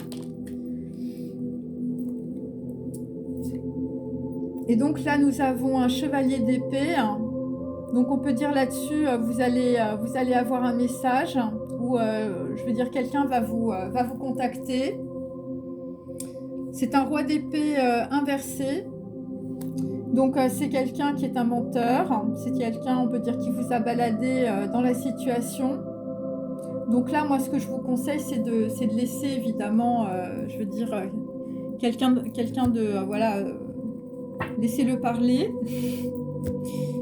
Et donc là, nous avons un chevalier d'épée. Donc, on peut dire là-dessus, vous allez avoir un message où, je veux dire, quelqu'un va vous contacter. C'est un roi d'épée inversé. Donc, c'est quelqu'un qui est un menteur. C'est quelqu'un, on peut dire, qui vous a baladé dans la situation. Donc là, moi, ce que je vous conseille, c'est de laisser, évidemment, je veux dire, quelqu'un de... voilà, laissez-le parler.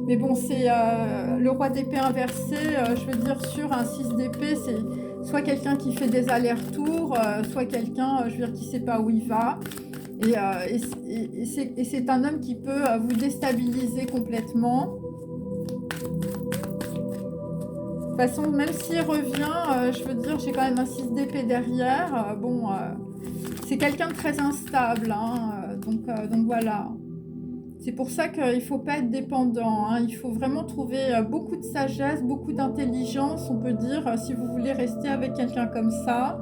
Mais bon, c'est le roi d'épée inversé, je veux dire, sur un 6 d'épée, c'est soit quelqu'un qui fait des allers-retours, soit quelqu'un, je veux dire, qui ne sait pas où il va. Et c'est un homme qui peut vous déstabiliser complètement. De toute façon, même s'il revient, je veux dire, j'ai quand même un 6 d'épée derrière. Bon, c'est quelqu'un de très instable, hein, donc voilà. C'est pour ça qu'il ne faut pas être dépendant. Hein. Il faut vraiment trouver beaucoup de sagesse, beaucoup d'intelligence, on peut dire, si vous voulez rester avec quelqu'un comme ça.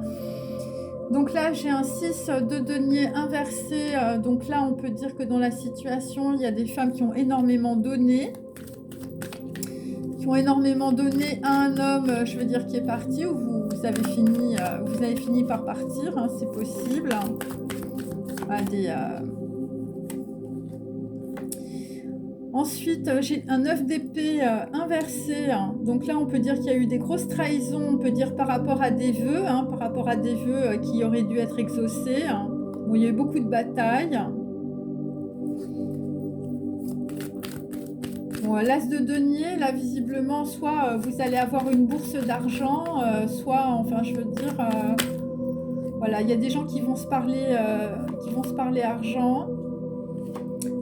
Donc là, j'ai un 6 de denier inversé. Donc là, on peut dire que dans la situation, il y a des femmes qui ont énormément donné. Qui ont énormément donné à un homme, je veux dire, qui est parti, ou vous avez fini par partir, hein, c'est possible. Ensuite, j'ai un 9 d'épée inversé. Hein. Donc là, on peut dire qu'il y a eu des grosses trahisons, on peut dire par rapport à des vœux, hein, par rapport à des vœux qui auraient dû être exaucés. Hein. Bon, il y a eu beaucoup de batailles. Bon, l'as de denier, là, visiblement, soit vous allez avoir une bourse d'argent, soit, enfin, je veux dire, voilà, il y a des gens qui vont se parler argent.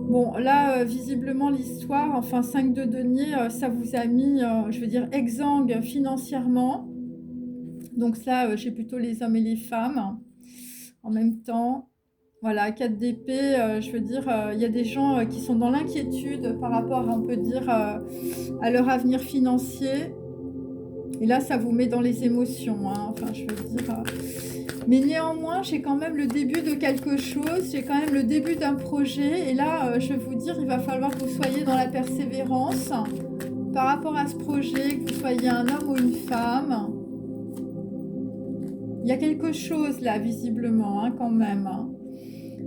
Bon, là, visiblement, l'histoire, enfin, 5 de denier, ça vous a mis, je veux dire, exsangue financièrement. Donc ça, j'ai plutôt les hommes et les femmes en même temps. Voilà, 4 d'épée, je veux dire, il y a des gens qui sont dans l'inquiétude par rapport, on peut dire, à leur avenir financier. Et là, ça vous met dans les émotions, hein, enfin, je veux dire. Mais néanmoins, j'ai quand même le début de quelque chose, j'ai quand même le début d'un projet. Et là, je vais vous dire, il va falloir que vous soyez dans la persévérance par rapport à ce projet, que vous soyez un homme ou une femme. Il y a quelque chose là, visiblement, hein, quand même.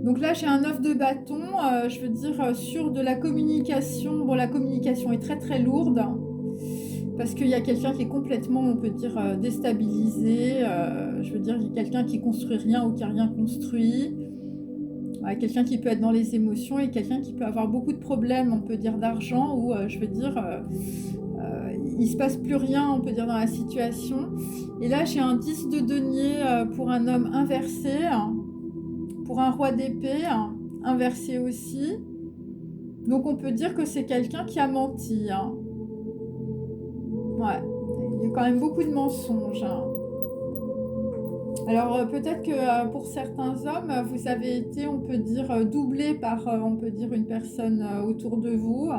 Donc là, j'ai un 9 de bâton, je veux dire, sur de la communication. Bon, la communication est très très lourde, parce qu'il y a quelqu'un qui est complètement, on peut dire, déstabilisé. Je veux dire, il y a quelqu'un qui construit rien ou qui n'a rien construit. Ouais, quelqu'un qui peut être dans les émotions et quelqu'un qui peut avoir beaucoup de problèmes, on peut dire, d'argent, ou je veux dire, il ne se passe plus rien, on peut dire, dans la situation. Et là, j'ai un 10 de denier pour un homme inversé. Pour un roi d'épée, inversé aussi. Donc on peut dire que c'est quelqu'un qui a menti. Hein. Ouais, il y a quand même beaucoup de mensonges. Hein. Alors peut-être que pour certains hommes, vous avez été, on peut dire, doublé par, on peut dire, une personne autour de vous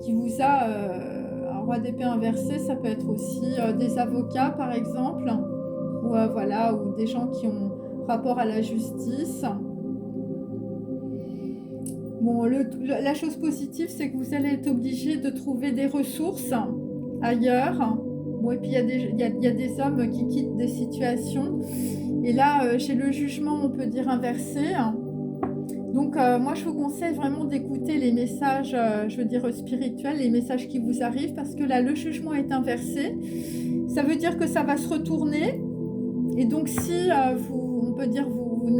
qui vous a, un roi d'épée inversé, ça peut être aussi des avocats par exemple, ou voilà, ou des gens qui ont rapport à la justice. Bon, la chose positive, c'est que vous allez être obligé de trouver des ressources ailleurs. Bon, et puis il y a des hommes qui quittent des situations. Et là, j'ai le jugement, on peut dire, inversé. Donc, moi, je vous conseille vraiment d'écouter les messages, je veux dire, spirituels, les messages qui vous arrivent, parce que là, le jugement est inversé. Ça veut dire que ça va se retourner. Et donc, si on peut dire, vous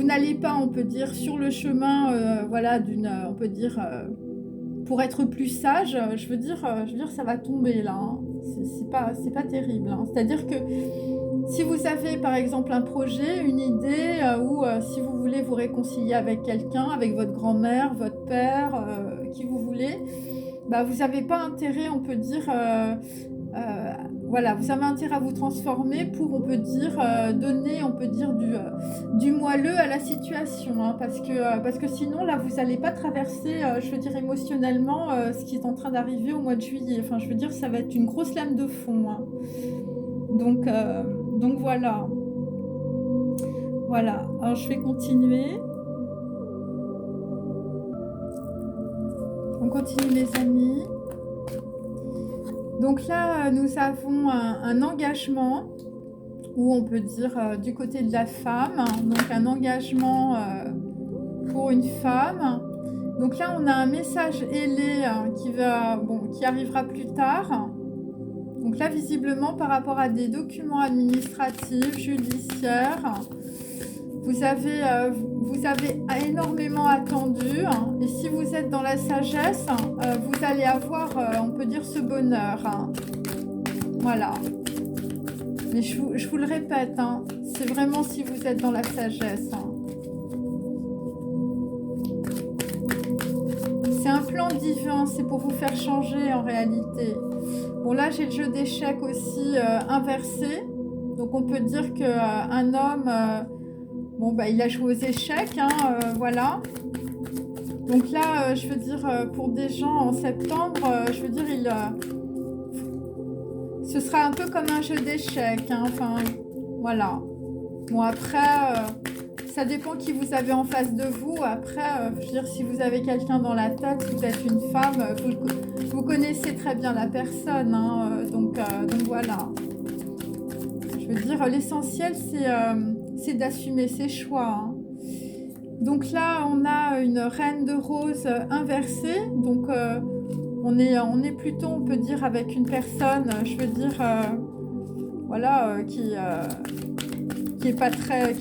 n'allez pas, on peut dire, sur le chemin, voilà, on peut dire, pour être plus sage, je veux dire, ça va tomber là. Hein. C'est pas terrible. Hein. C'est-à-dire que si vous avez, par exemple, un projet, une idée, ou si vous voulez vous réconcilier avec quelqu'un, avec votre grand-mère, votre père, qui vous voulez, bah, vous n'avez pas intérêt, on peut dire, voilà, vous avez intérêt à vous transformer pour, on peut dire, donner, on peut dire, du moelleux à la situation, hein, parce que sinon, là, vous n'allez pas traverser, je veux dire, émotionnellement, ce qui est en train d'arriver au mois de juillet. Enfin, je veux dire, ça va être une grosse lame de fond. Hein. Donc voilà. Voilà, alors je vais continuer. On continue les amis. Donc là, nous avons un engagement, ou on peut dire du côté de la femme, donc un engagement pour une femme. Donc là, on a un message ailé qui arrivera plus tard. Donc là, visiblement, par rapport à des documents administratifs, judiciaires, vous avez énormément attendu. Et si vous êtes dans la sagesse, vous allez avoir, on peut dire, ce bonheur. Voilà. Mais je vous le répète, c'est vraiment si vous êtes dans la sagesse. C'est un plan divin, c'est pour vous faire changer en réalité. Bon, là, j'ai le jeu d'échecs aussi inversé. Donc, on peut dire qu'un homme, il a joué aux échecs, voilà. Donc là, je veux dire, pour des gens en septembre, je veux dire, ce sera un peu comme un jeu d'échecs. Enfin, Voilà. Bon, après, ça dépend qui vous avez en face de vous. Après, je veux dire, si vous avez quelqu'un dans la tête, si vous êtes une femme, vous connaissez très bien la personne. Hein, donc voilà. Je veux dire, l'essentiel, c'est d'assumer ses choix. Hein. Donc là, on a une reine de rose inversée. Donc, on est plutôt, on peut dire, avec une personne, je veux dire, voilà, qui est pas très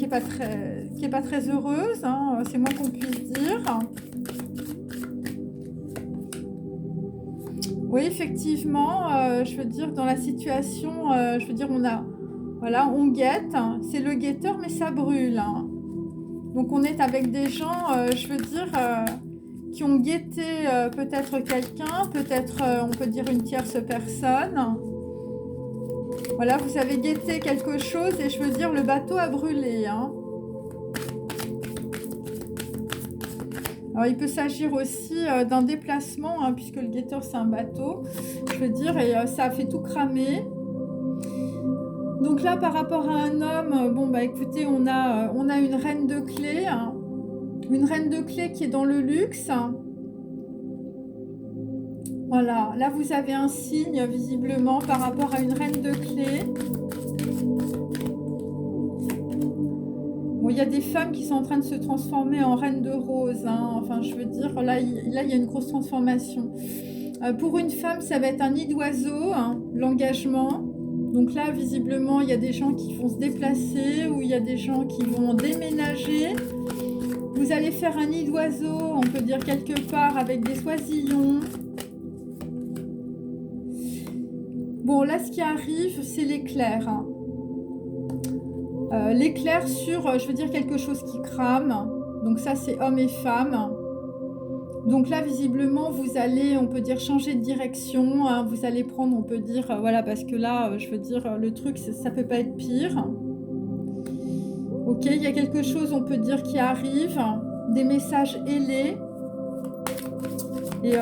heureuse, hein, c'est moins qu'on puisse dire. Oui, effectivement, je veux dire, dans la situation, je veux dire, voilà, on guette, c'est le guetteur, mais ça brûle. Hein. Donc on est avec des gens, je veux dire, qui ont guetté peut-être quelqu'un, peut-être, on peut dire, une tierce personne. Voilà, vous avez guetté quelque chose et je veux dire, le bateau a brûlé. Hein. Alors, il peut s'agir aussi d'un déplacement, hein, puisque le guetteur, c'est un bateau, je veux dire, et ça a fait tout cramer. Donc là, par rapport à un homme, bon, bah écoutez, on a une reine de clés, hein, une reine de clés qui est dans le luxe. Voilà, là, vous avez un signe, visiblement, par rapport à une reine de clés. Bon, il y a des femmes qui sont en train de se transformer en reine de rose. Hein. Enfin, je veux dire, là, il y a une grosse transformation. Pour une femme, ça va être un nid d'oiseau, hein, l'engagement. Donc là, visiblement, il y a des gens qui vont se déplacer ou il y a des gens qui vont déménager. Vous allez faire un nid d'oiseau, on peut dire quelque part, avec des oisillons. Bon, là, ce qui arrive, c'est l'éclair. Hein. L'éclair sur, je veux dire, quelque chose qui crame. Donc ça, c'est homme et femme. Donc là, visiblement, vous allez, on peut dire, changer de direction. Hein. Vous allez prendre, on peut dire, voilà, parce que là, je veux dire, le truc, ça peut pas être pire. Ok, il y a quelque chose, on peut dire, qui arrive. Des messages ailés. Et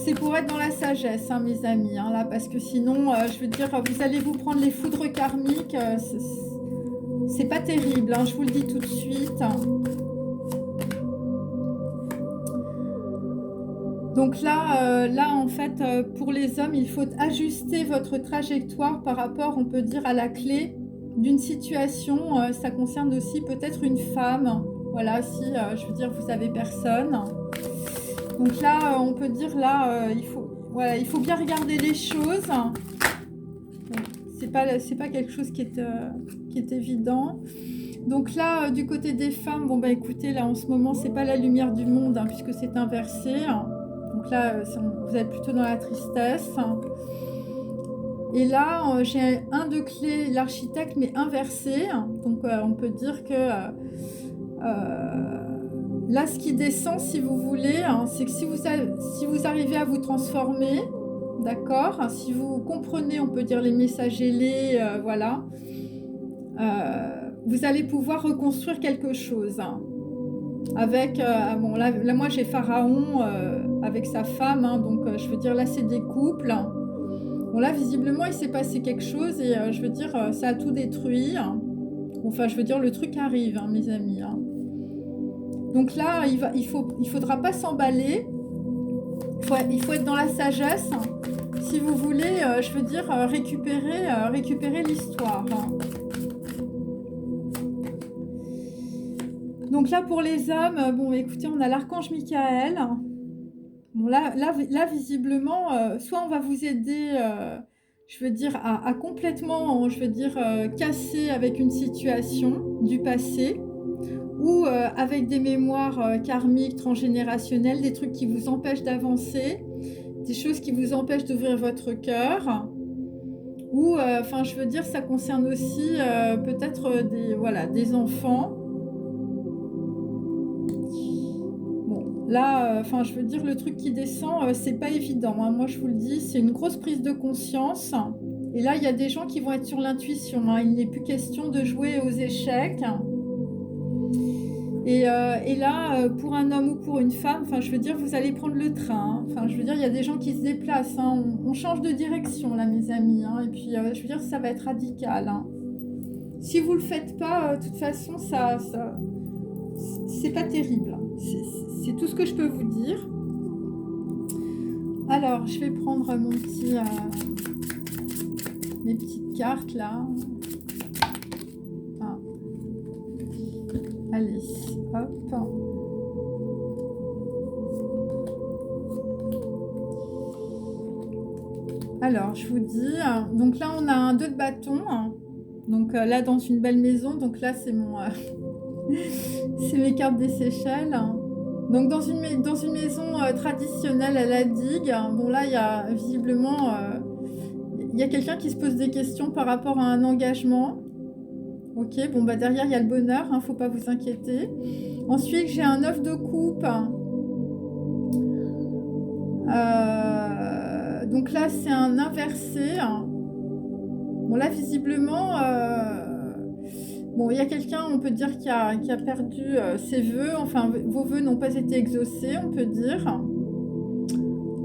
c'est pour être dans la sagesse, hein, mes amis. Hein, là, parce que sinon, je veux dire, vous allez vous prendre les foudres karmiques. C'est pas terrible, hein, je vous le dis tout de suite. Donc là, en fait, pour les hommes, il faut ajuster votre trajectoire par rapport, on peut dire, à la clé d'une situation. Ça concerne aussi peut-être une femme. Voilà, si, je veux dire, vous avez personne. Donc là, on peut dire, là, il faut bien regarder les choses. C'est pas quelque chose qui est évident. Donc là, du côté des femmes, bon bah écoutez, là en ce moment, c'est pas la lumière du monde, hein, puisque c'est inversé. Donc là, vous êtes plutôt dans la tristesse. Et là, j'ai un de clés, l'architecte, mais inversé. Donc on peut dire que là, ce qui descend, si vous voulez, hein, c'est que si vous arrivez à vous transformer, d'accord, si vous comprenez, on peut dire, les messages ailés, voilà, vous allez pouvoir reconstruire quelque chose. Hein, avec, bon, là, moi, j'ai Pharaon avec sa femme, hein, donc je veux dire, là, c'est des couples. Bon, là, visiblement, il s'est passé quelque chose et je veux dire, ça a tout détruit. Enfin, je veux dire, le truc arrive, hein, mes amis. Hein. Donc là, il faudra pas s'emballer. Il faut être dans la sagesse. Si vous voulez, je veux dire, récupérer l'histoire. Donc là, pour les hommes, bon, écoutez, on a l'archange Michael. Bon, là visiblement, soit on va vous aider, je veux dire, à complètement, je veux dire, casser avec une situation du passé, ou avec des mémoires karmiques, transgénérationnelles, des trucs qui vous empêchent d'avancer, des choses qui vous empêchent d'ouvrir votre cœur, ou, enfin, je veux dire, ça concerne aussi peut-être des enfants. Bon, là, enfin, je veux dire, le truc qui descend, c'est pas évident. Hein. Moi, je vous le dis, c'est une grosse prise de conscience. Et là, il y a des gens qui vont être sur l'intuition. Hein. Il n'est plus question de jouer aux échecs. Et là, pour un homme ou pour une femme, enfin, je veux dire, vous allez prendre le train. Hein. Enfin, je veux dire, il y a des gens qui se déplacent. Hein. On change de direction, là, mes amis. Hein. Et puis, je veux dire, ça va être radical. Hein. Si vous le faites pas, de toute façon, c'est pas terrible. C'est tout ce que je peux vous dire. Alors, je vais prendre mes petites cartes là. Ah. Allez, hop. Alors, je vous dis, donc là, on a un 2 de bâton. Donc là, dans une belle maison. Donc là, c'est c'est mes cartes des Seychelles. Donc dans une maison traditionnelle à la digue. Bon là, il y a visiblement... il y a quelqu'un qui se pose des questions par rapport à un engagement. Ok, bon bah derrière, il y a le bonheur. Faut pas vous inquiéter. Ensuite, j'ai un 9 de coupe. Donc là, c'est un inversé. Bon, là, visiblement, bon, il y a quelqu'un, on peut dire, qui a perdu ses vœux. Enfin, vos vœux n'ont pas été exaucés, on peut dire.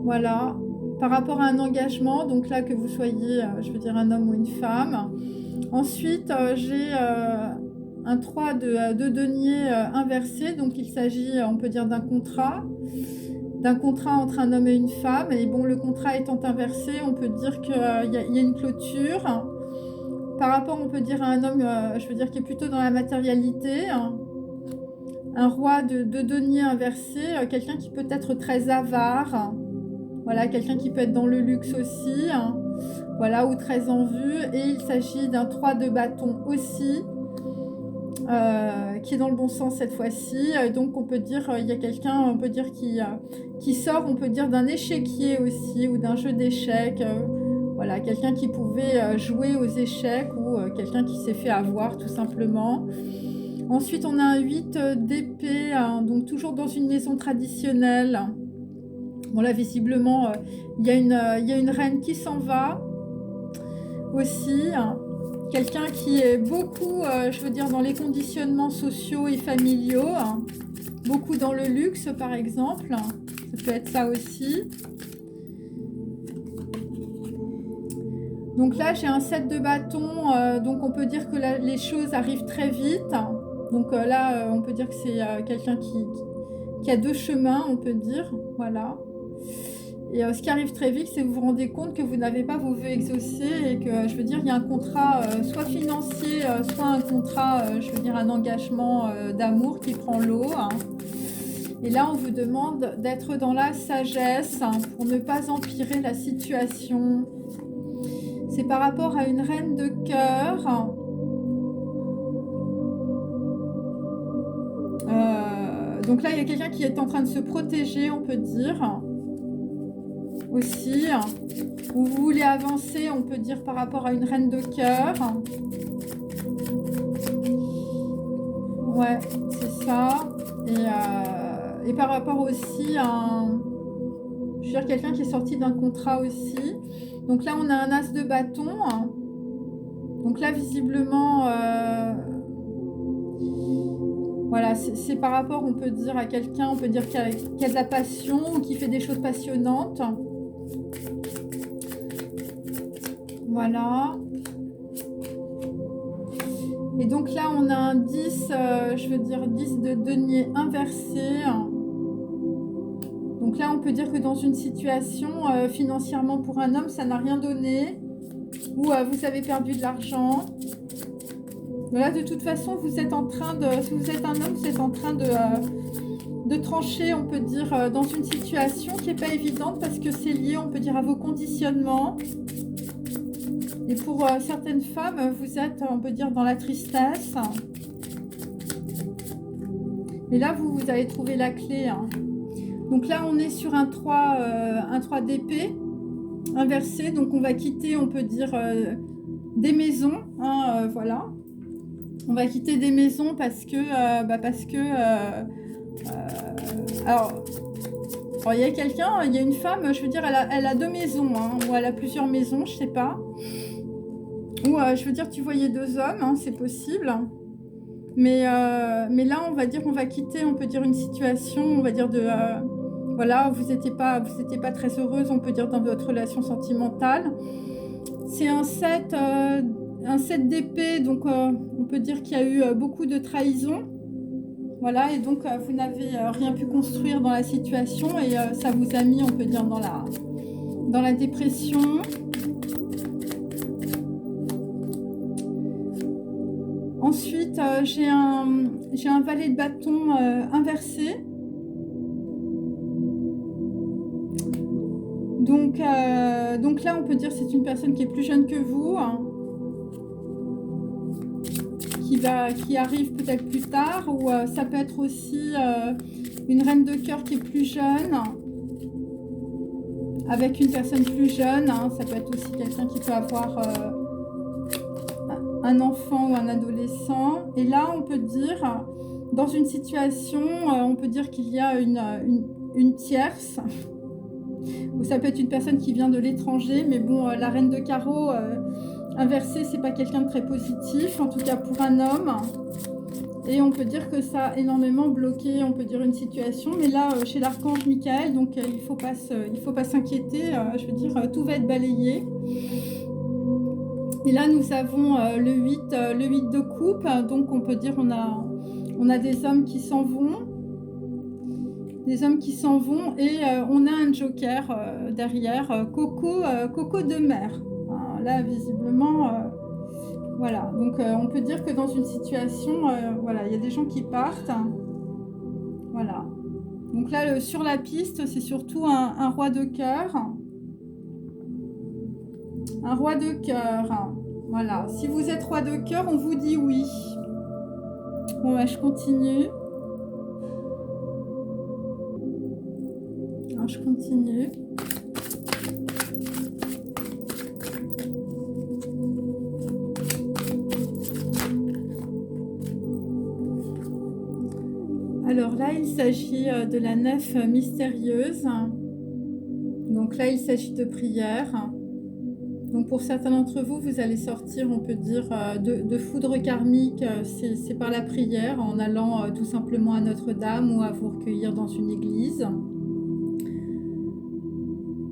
Voilà. Par rapport à un engagement, donc là, que vous soyez, je veux dire, un homme ou une femme. Ensuite, j'ai un 3 de denier inversé. Donc, il s'agit, on peut dire, d'un contrat entre un homme et une femme. Et bon, le contrat étant inversé, on peut dire qu'il y a une clôture. Par rapport, on peut dire, à un homme, je veux dire, qui est plutôt dans la matérialité. Un roi de denier inversé, quelqu'un qui peut être très avare. Voilà, quelqu'un qui peut être dans le luxe aussi. Voilà, ou très en vue. Et il s'agit d'un 3 de bâton aussi. Qui est dans le bon sens cette fois-ci. Donc on peut dire, il y a quelqu'un, on peut dire, qui sort, on peut dire, d'un échiquier aussi, ou d'un jeu d'échecs. Voilà, quelqu'un qui pouvait jouer aux échecs, ou quelqu'un qui s'est fait avoir tout simplement. Ensuite, on a un 8 d'épée, donc toujours dans une maison traditionnelle. Bon là, visiblement, il y a une reine qui s'en va aussi. Quelqu'un qui est beaucoup, je veux dire, dans les conditionnements sociaux et familiaux. Beaucoup dans le luxe, par exemple. Ça peut être ça aussi. Donc là, j'ai un 7 de bâton. Donc on peut dire que là, les choses arrivent très vite. Donc là, on peut dire que c'est quelqu'un qui a 2 chemins, on peut dire. Voilà. Et ce qui arrive très vite, c'est que vous vous rendez compte que vous n'avez pas vos vœux exaucés et que, je veux dire, il y a un contrat soit financier, soit un contrat, je veux dire, un engagement d'amour qui prend l'eau. Et là, on vous demande d'être dans la sagesse pour ne pas empirer la situation. C'est par rapport à une reine de cœur. Donc là, il y a quelqu'un qui est en train de se protéger, on peut dire. Aussi, où vous voulez avancer, on peut dire, par rapport à une reine de cœur. Ouais, c'est ça. Et par rapport aussi à je veux dire, quelqu'un qui est sorti d'un contrat aussi. Donc là, on a un as de bâton. Donc là, visiblement, voilà, c'est par rapport, on peut dire, à quelqu'un, on peut dire qui a de la passion ou qui fait des choses passionnantes. Voilà. Et donc là, on a un 10, je veux dire 10 de denier inversé. Donc là, on peut dire que dans une situation, financièrement pour un homme, ça n'a rien donné. Ou vous avez perdu de l'argent. Voilà, de toute façon, vous êtes en train de... Si vous êtes un homme, vous êtes en train de trancher, on peut dire, dans une situation qui n'est pas évidente parce que c'est lié, on peut dire, à vos conditionnements. Et pour certaines femmes, vous êtes, on peut dire, dans la tristesse. Mais là, vous avez trouvé la clé. Donc là, on est sur un 3 d'épée inversé. Donc on va quitter, on peut dire, des maisons. Voilà. On va quitter des maisons parce que... alors, il y a quelqu'un, il y a une femme, je veux dire, elle a 2 maisons. Ou elle a plusieurs maisons, je sais pas. Ou je veux dire, tu voyais 2 hommes, c'est possible. Mais là, on va dire, on va quitter, on peut dire, une situation, on va dire, de... voilà, vous n'étiez pas très heureuse, on peut dire, dans votre relation sentimentale. C'est un 7 un 7 d'épée, donc on peut dire qu'il y a eu beaucoup de trahison. Voilà, et donc vous n'avez rien pu construire dans la situation et ça vous a mis, on peut dire, dans la dépression. Ensuite, j'ai un valet de bâton inversé. Donc là, on peut dire que c'est une personne qui est plus jeune que vous, hein, qui arrive peut-être plus tard, ou ça peut être aussi une reine de cœur qui est plus jeune, avec une personne plus jeune, hein. Ça peut être aussi quelqu'un qui peut avoir un enfant ou un adolescent. Et là, on peut dire, dans une situation, on peut dire qu'il y a une tierce, ou ça peut être une personne qui vient de l'étranger, mais bon, la reine de carreau inversée, c'est pas quelqu'un de très positif, en tout cas pour un homme. Et on peut dire que ça a énormément bloqué, on peut dire, une situation. Mais là, chez l'archange Michael, donc il faut pas s'inquiéter. Je veux dire, tout va être balayé. Et là, nous avons le 8 de coupe. Donc, on peut dire on a des hommes qui s'en vont. Des hommes qui s'en vont. Et on a un joker derrière, Coco de mer. Là, visiblement... voilà, donc on peut dire que dans une situation, voilà, il y a des gens qui partent. Voilà. Donc là, sur la piste, c'est surtout un roi de cœur. Un roi de cœur. Voilà. Si vous êtes roi de cœur, on vous dit oui. Bon, bah, je continue. Alors, je continue. Alors là, il s'agit de la nef mystérieuse. Donc là, il s'agit de prière. Donc pour certains d'entre vous, vous allez sortir, on peut dire, de foudre karmique. C'est par la prière, en allant tout simplement à Notre-Dame ou à vous recueillir dans une église.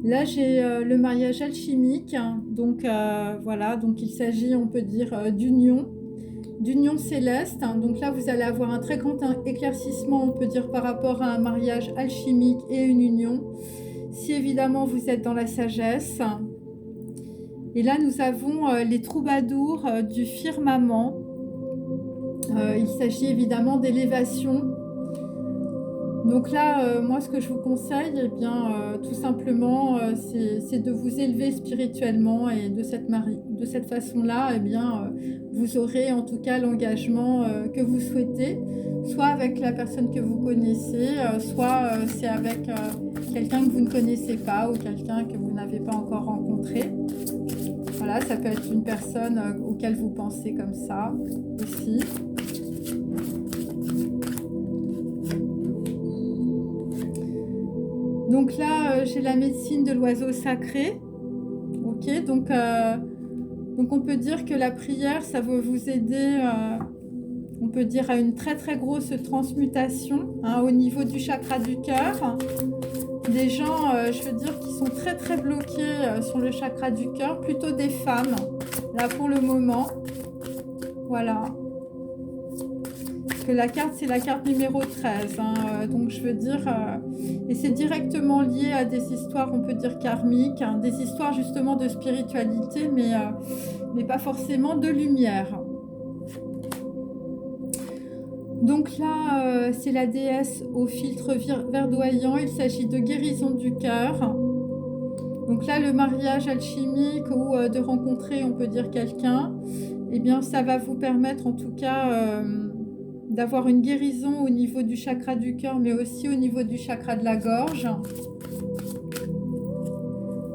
Là, j'ai le mariage alchimique. Donc voilà, donc il s'agit, on peut dire, d'union céleste. Donc là, vous allez avoir un très grand éclaircissement, on peut dire, par rapport à un mariage alchimique et une union. Si évidemment vous êtes dans la sagesse. Et là, nous avons les troubadours du firmament. Il s'agit évidemment d'élévation. Donc là, moi, ce que je vous conseille, eh bien, tout simplement, c'est de vous élever spirituellement, et de cette façon-là, eh bien, vous aurez en tout cas l'engagement que vous souhaitez, soit avec la personne que vous connaissez, soit c'est avec quelqu'un que vous ne connaissez pas ou quelqu'un que vous n'avez pas encore rencontré. Voilà, ça peut être une personne auquel vous pensez comme ça aussi. Donc là, j'ai la médecine de l'oiseau sacré. Ok, donc on peut dire que la prière, ça va vous aider, on peut dire, à une très très grosse transmutation, hein, au niveau du chakra du cœur. Des gens, je veux dire, qui sont très très bloqués sur le chakra du cœur, plutôt des femmes, là pour le moment. Voilà. Parce que la carte, c'est la carte numéro 13. Hein, donc je veux dire, et c'est directement lié à des histoires, on peut dire, karmiques, hein, des histoires justement de spiritualité, mais pas forcément de lumière. Donc là, c'est la déesse au filtre verdoyant. Il s'agit de guérison du cœur. Donc là, le mariage alchimique ou de rencontrer, on peut dire, quelqu'un, eh bien, ça va vous permettre en tout cas d'avoir une guérison au niveau du chakra du cœur, mais aussi au niveau du chakra de la gorge.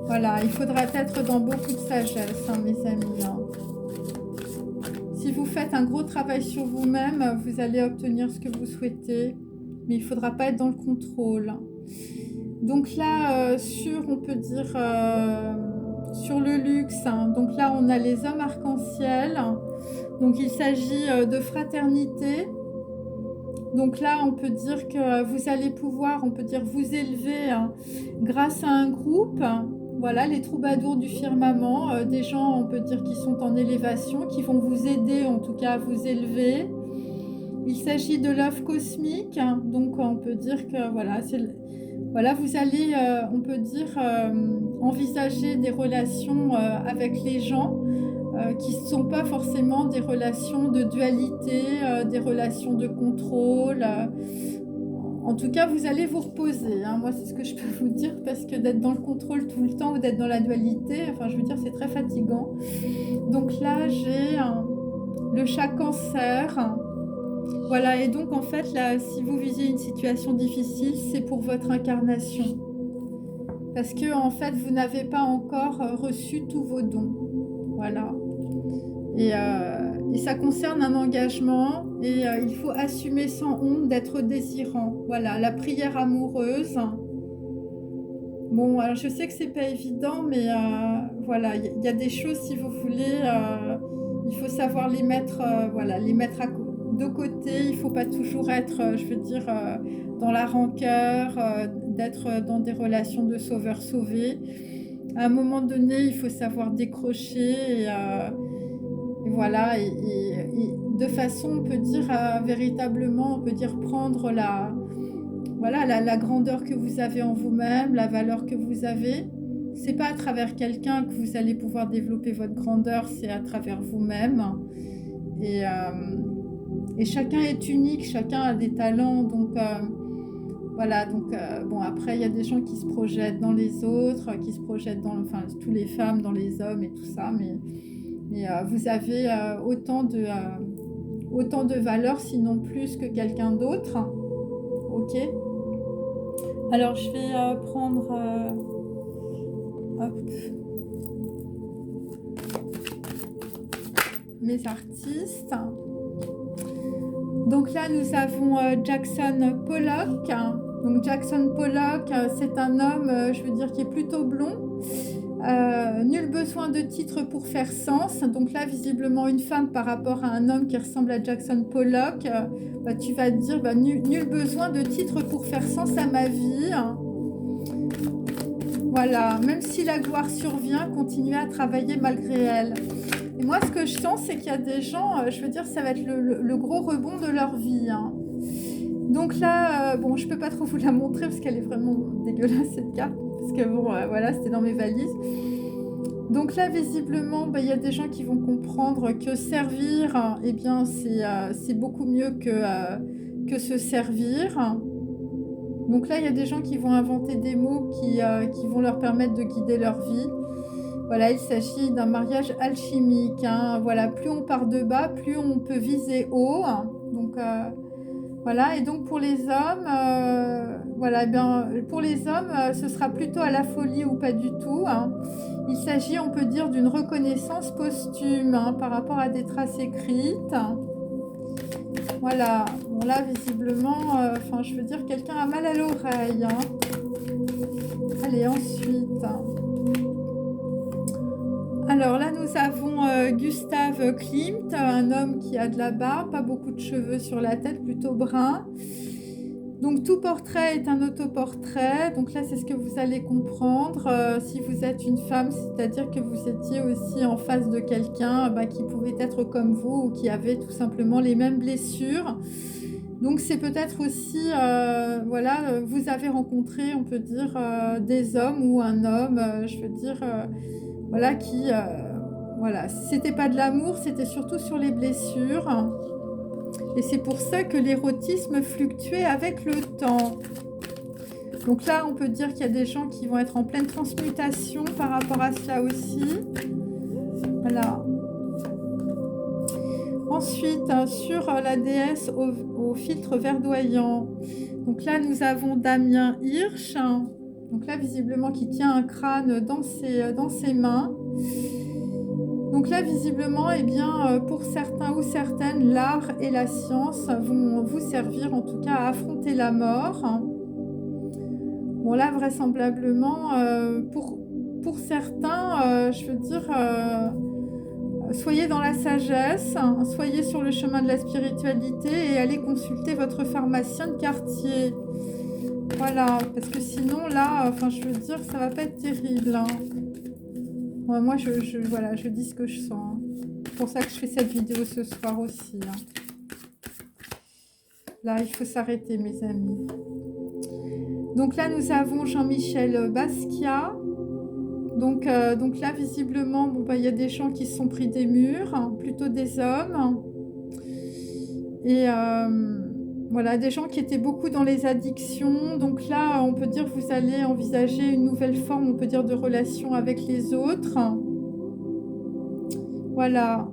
Voilà, il faudra être dans beaucoup de sagesse, hein, mes amis. Hein. Si vous faites un gros travail sur vous-même, vous allez obtenir ce que vous souhaitez, mais il ne faudra pas être dans le contrôle. Donc là, on peut dire, sur le luxe, hein, donc là, on a les hommes arc-en-ciel. Donc il s'agit de fraternité. Donc là, on peut dire que vous allez pouvoir, on peut dire, vous élever grâce à un groupe. Voilà, les troubadours du firmament, des gens, on peut dire, qui sont en élévation, qui vont vous aider, en tout cas, à vous élever. Il s'agit de l'œuf cosmique, hein, donc on peut dire que voilà, voilà, vous allez, on peut dire, envisager des relations avec les gens qui ne sont pas forcément des relations de dualité, des relations de contrôle. En tout cas, vous allez vous reposer, hein. Moi, c'est ce que je peux vous dire, parce que d'être dans le contrôle tout le temps ou d'être dans la dualité, enfin, je veux dire, c'est très fatigant. Donc là, j'ai le chat cancer. Voilà, et donc en fait, là, si vous vivez une situation difficile, c'est pour votre incarnation. Parce que, en fait, vous n'avez pas encore reçu tous vos dons. Voilà. Et ça concerne un engagement, et il faut assumer sans honte d'être désirant. Voilà, la prière amoureuse. Bon, alors je sais que c'est pas évident, mais voilà, il y a des choses, si vous voulez, il faut savoir les mettre, voilà, les mettre de côté. Il faut pas toujours être, je veux dire, dans la rancœur, d'être dans des relations de sauveur-sauvé. À un moment donné, il faut savoir décrocher et voilà, et de façon, on peut dire, véritablement, on peut dire prendre voilà, la grandeur que vous avez en vous-même, la valeur que vous avez. C'est pas à travers quelqu'un que vous allez pouvoir développer votre grandeur, c'est à travers vous-même. Et chacun est unique, chacun a des talents, donc voilà, donc bon, après il y a des gens qui se projettent dans les autres, qui se projettent dans, enfin, toutes les femmes dans les hommes et tout ça, mais vous avez autant de valeur, sinon plus que quelqu'un d'autre. Ok. Alors je vais prendre hop, mes artistes. Donc là nous avons Jackson Pollock. Donc Jackson Pollock, c'est un homme, je veux dire, qui est plutôt blond. Nul besoin de titre pour faire sens. Donc là, visiblement, une femme par rapport à un homme qui ressemble à Jackson Pollock, tu vas te dire, nul besoin de titre pour faire sens à ma vie. Voilà, même si la gloire survient, continuez à travailler malgré elle. Et moi, ce que je sens, c'est qu'il y a des gens, je veux dire, ça va être le gros rebond de leur vie, hein. Donc là, bon, je peux pas trop vous la montrer parce qu'elle est vraiment dégueulasse, cette carte. Parce que bon, voilà, c'était dans mes valises. Donc là, visiblement, il y a des gens qui vont comprendre que servir, eh bien, c'est beaucoup mieux que se servir. Donc là, il y a des gens qui vont inventer des mots qui vont leur permettre de guider leur vie. Voilà, il s'agit d'un mariage alchimique, hein. Voilà, plus on part de bas, plus on peut viser haut. Donc voilà, et donc pour les hommes, voilà, pour les hommes, ce sera plutôt à la folie ou pas du tout, hein. Il s'agit, on peut dire, d'une reconnaissance posthume, hein, par rapport à des traces écrites. Voilà, bon là, visiblement, enfin, je veux dire, quelqu'un a mal à l'oreille, hein. Allez, ensuite. Alors là, nous avons Gustav Klimt, un homme qui a de la barbe, pas beaucoup de cheveux sur la tête, plutôt brun. Donc tout portrait est un autoportrait. Donc là, c'est ce que vous allez comprendre. Si vous êtes une femme, c'est-à-dire que vous étiez aussi en face de quelqu'un qui pouvait être comme vous ou qui avait tout simplement les mêmes blessures. Donc c'est peut-être aussi, voilà, vous avez rencontré, on peut dire, des hommes ou un homme, je veux dire, voilà, qui, voilà, c'était pas de l'amour, c'était surtout sur les blessures. Et c'est pour ça que l'érotisme fluctuait avec le temps. Donc là, on peut dire qu'il y a des gens qui vont être en pleine transmutation par rapport à cela aussi. Voilà. Ensuite, sur la déesse au filtre verdoyant. Donc là, nous avons Damien Hirsch. Donc là, visiblement, qui tient un crâne dans ses mains. Donc là, visiblement, eh bien, pour certains ou certaines, l'art et la science vont vous servir, en tout cas, à affronter la mort. Bon, là, vraisemblablement, pour certains, je veux dire, soyez dans la sagesse, soyez sur le chemin de la spiritualité et allez consulter votre pharmacien de quartier. Voilà, parce que sinon, là, enfin, je veux dire, ça va pas être terrible, hein. Ouais, moi, voilà, je dis ce que je sens, hein. C'est pour ça que je fais cette vidéo ce soir aussi, hein. Là, il faut s'arrêter, mes amis. Donc là, nous avons Jean-Michel Basquiat. Donc là, visiblement, bon, bah, y a des gens qui se sont pris des murs, hein, plutôt des hommes. Et voilà, des gens qui étaient beaucoup dans les addictions. Donc là, on peut dire que vous allez envisager une nouvelle forme, on peut dire, de relation avec les autres. Voilà.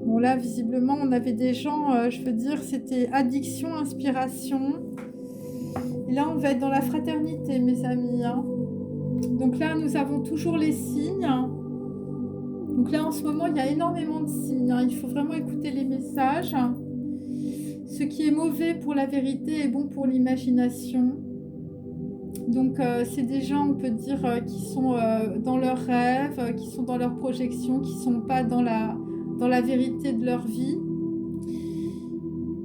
Bon, là, visiblement, on avait des gens, je veux dire, c'était addiction, inspiration. Et là, on va être dans la fraternité, mes amis, hein. Donc là, nous avons toujours les signes. Donc là, en ce moment, il y a énormément de signes, hein. Il faut vraiment écouter les messages. Ce qui est mauvais pour la vérité est bon pour l'imagination. Donc, c'est des gens, on peut dire, qui sont dans leurs rêves, qui sont dans leurs projections, qui ne sont pas dans la vérité de leur vie.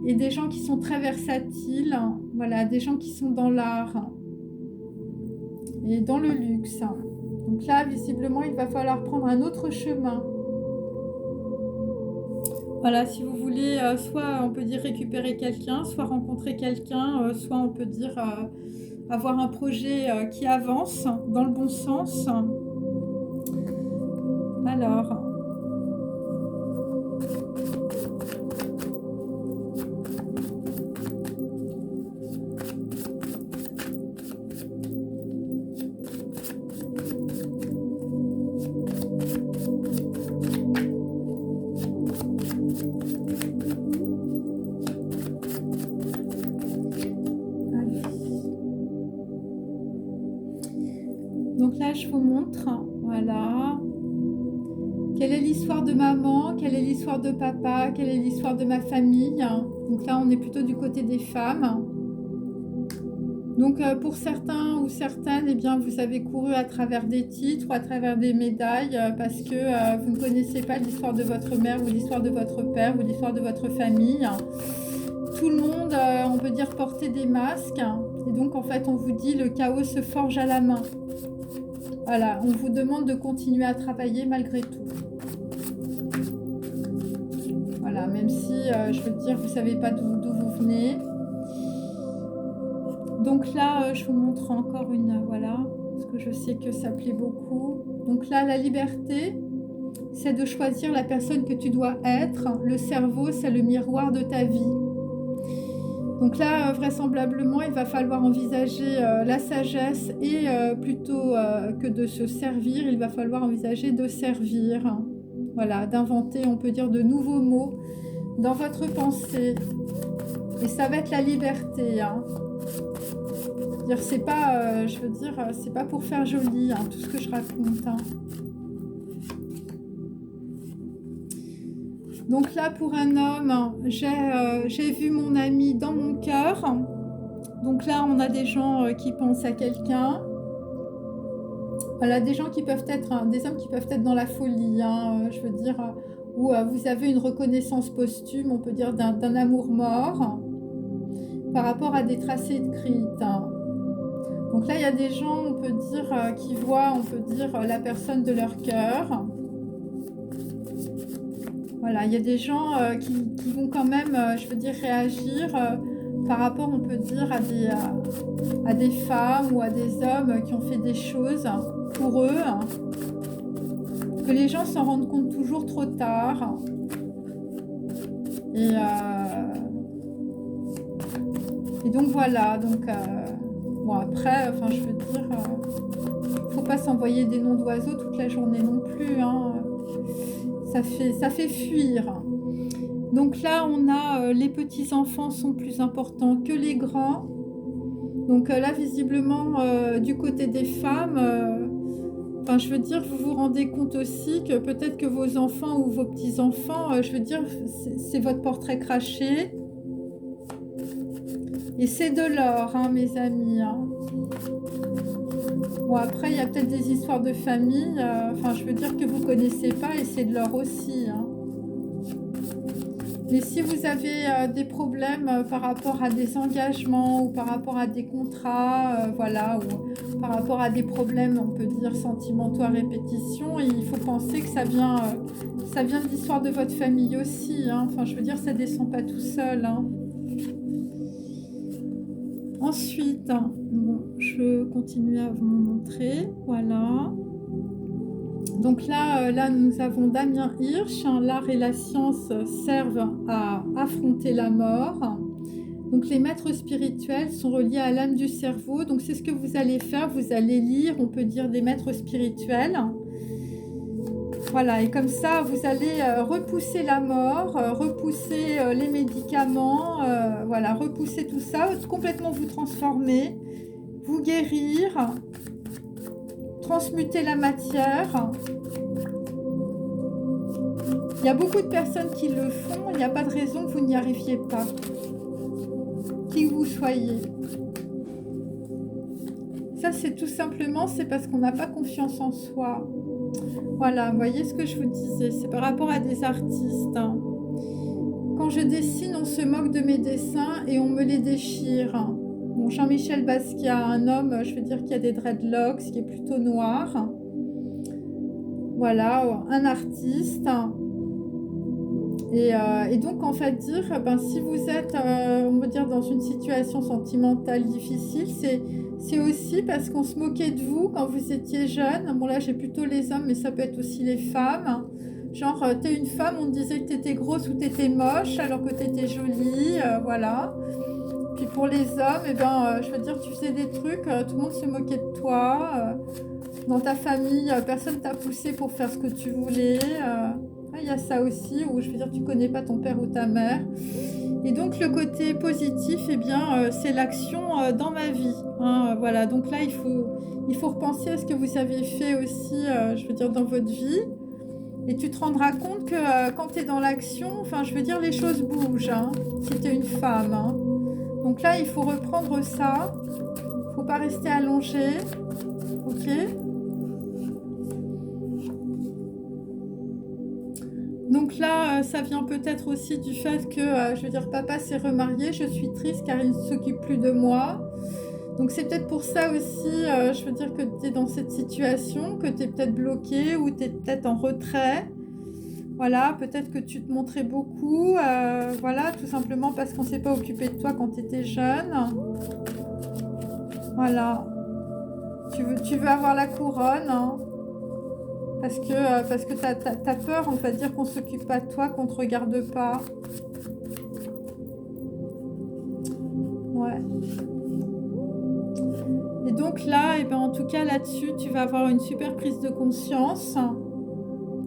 Et des gens qui sont très versatiles. Voilà, des gens qui sont dans l'art et dans le luxe. Donc là, visiblement, il va falloir prendre un autre chemin. Voilà, si vous voulez, soit on peut dire récupérer quelqu'un, soit rencontrer quelqu'un, soit on peut dire avoir un projet qui avance dans le bon sens. Alors, donc là, je vous montre, voilà. Quelle est l'histoire de maman? Quelle est l'histoire de papa? Quelle est l'histoire de ma famille? Donc là, on est plutôt du côté des femmes. Donc pour certains ou certaines, eh bien, vous avez couru à travers des titres ou à travers des médailles parce que vous ne connaissez pas l'histoire de votre mère ou l'histoire de votre père ou l'histoire de votre famille. Tout le monde, on peut dire, portait des masques. Et donc, en fait, on vous dit, le chaos se forge à la main. Voilà, on vous demande de continuer à travailler malgré tout. Voilà, même si, je veux dire, vous ne savez pas d'où vous venez. Donc là, je vous montre encore une, voilà, parce que je sais que ça plaît beaucoup. Donc là, la liberté, c'est de choisir la personne que tu dois être. Le cerveau, c'est le miroir de ta vie. Donc là, vraisemblablement, il va falloir envisager la sagesse et plutôt que de se servir, il va falloir envisager de servir. Voilà, d'inventer, on peut dire, de nouveaux mots dans votre pensée. Et ça va être la liberté, hein. C'est pas, je veux dire, c'est pas pour faire joli, hein, tout ce que je raconte, hein. Donc là, pour un homme, j'ai vu mon ami dans mon cœur. Donc là, on a des gens qui pensent à quelqu'un. Voilà, des gens qui peuvent être, des hommes qui peuvent être dans la folie, hein, je veux dire, où vous avez une reconnaissance posthume, on peut dire, d'un amour mort par rapport à des tracés écrites. Donc là, il y a des gens, on peut dire, qui voient, on peut dire, la personne de leur cœur. Voilà, il y a des gens qui vont quand même, je veux dire, réagir par rapport, on peut dire, à des femmes ou à des hommes qui ont fait des choses pour eux, que les gens s'en rendent compte toujours trop tard. Et donc voilà, donc bon après, enfin je veux dire, faut pas s'envoyer des noms d'oiseaux toute la journée non plus, hein. Ça fait fuir. Donc là, on a les petits-enfants sont plus importants que les grands. Donc là, visiblement, du côté des femmes, enfin, je veux dire, vous vous rendez compte aussi que peut-être que vos enfants ou vos petits-enfants, je veux dire, c'est votre portrait craché. Et c'est de l'or, hein, mes amis, hein. Bon, après, il y a peut-être des histoires de famille, enfin, je veux dire que vous ne connaissez pas, et c'est de l'or aussi, hein. Et si vous avez des problèmes par rapport à des engagements ou par rapport à des contrats, voilà, ou par rapport à des problèmes, on peut dire, sentimentaux à répétition, il faut penser que ça vient de l'histoire de votre famille aussi, hein. Enfin, je veux dire, ça descend pas tout seul, hein. Ensuite, bon, je continue à vous montrer, voilà. Donc là, nous avons Damien Hirsch. L'art et la science servent à affronter la mort. Donc les maîtres spirituels sont reliés à l'âme du cerveau. Donc c'est ce que vous allez faire. Vous allez lire, on peut dire, des maîtres spirituels. Voilà, et comme ça, vous allez repousser la mort, repousser les médicaments, voilà, repousser tout ça, complètement vous transformer, vous guérir, transmuter la matière. Il y a beaucoup de personnes qui le font, il n'y a pas de raison que vous n'y arriviez pas, qui que vous soyez. Ça, c'est tout simplement, c'est parce qu'on n'a pas confiance en soi. Voilà, vous voyez ce que je vous disais, c'est par rapport à des artistes. Quand je dessine, on se moque de mes dessins et on me les déchire. Bon, Jean-Michel Basquiat, un homme, je veux dire, qui a des dreadlocks, qui est plutôt noir. Voilà, un artiste. Et donc, en fait, dire, ben, si vous êtes, on va dire, dans une situation sentimentale difficile, c'est aussi parce qu'on se moquait de vous quand vous étiez jeune. Bon, là, j'ai plutôt les hommes, mais ça peut être aussi les femmes. Genre, t'es une femme, on te disait que t'étais grosse ou t'étais moche, alors que t'étais jolie, voilà. Puis pour les hommes, eh ben, je veux dire, tu faisais des trucs, tout le monde se moquait de toi. Dans ta famille, personne t'a poussé pour faire ce que tu voulais. Il y a ça aussi, où je veux dire, tu connais pas ton père ou ta mère. Et donc le côté positif, eh bien, c'est l'action dans ma vie, hein, voilà. Donc là, il faut repenser à ce que vous avez fait aussi, je veux dire, dans votre vie. Et tu te rendras compte que quand tu es dans l'action, enfin, je veux dire, les choses bougent, hein, si tu es une femme, hein. Donc là, il faut reprendre ça. Il ne faut pas rester allongé. Ok ? Donc là, ça vient peut-être aussi du fait que, je veux dire, papa s'est remarié, je suis triste car il ne s'occupe plus de moi. Donc c'est peut-être pour ça aussi, je veux dire, que tu es dans cette situation, que tu es peut-être bloqué ou tu es peut-être en retrait. Voilà, peut-être que tu te montrais beaucoup, voilà, tout simplement parce qu'on ne s'est pas occupé de toi quand tu étais jeune. Voilà. Tu veux avoir la couronne, hein. Parce que t'as peur, on va dire, qu'on ne s'occupe pas de toi, qu'on ne te regarde pas. Ouais. Et donc là, et ben, en tout cas là-dessus, tu vas avoir une super prise de conscience,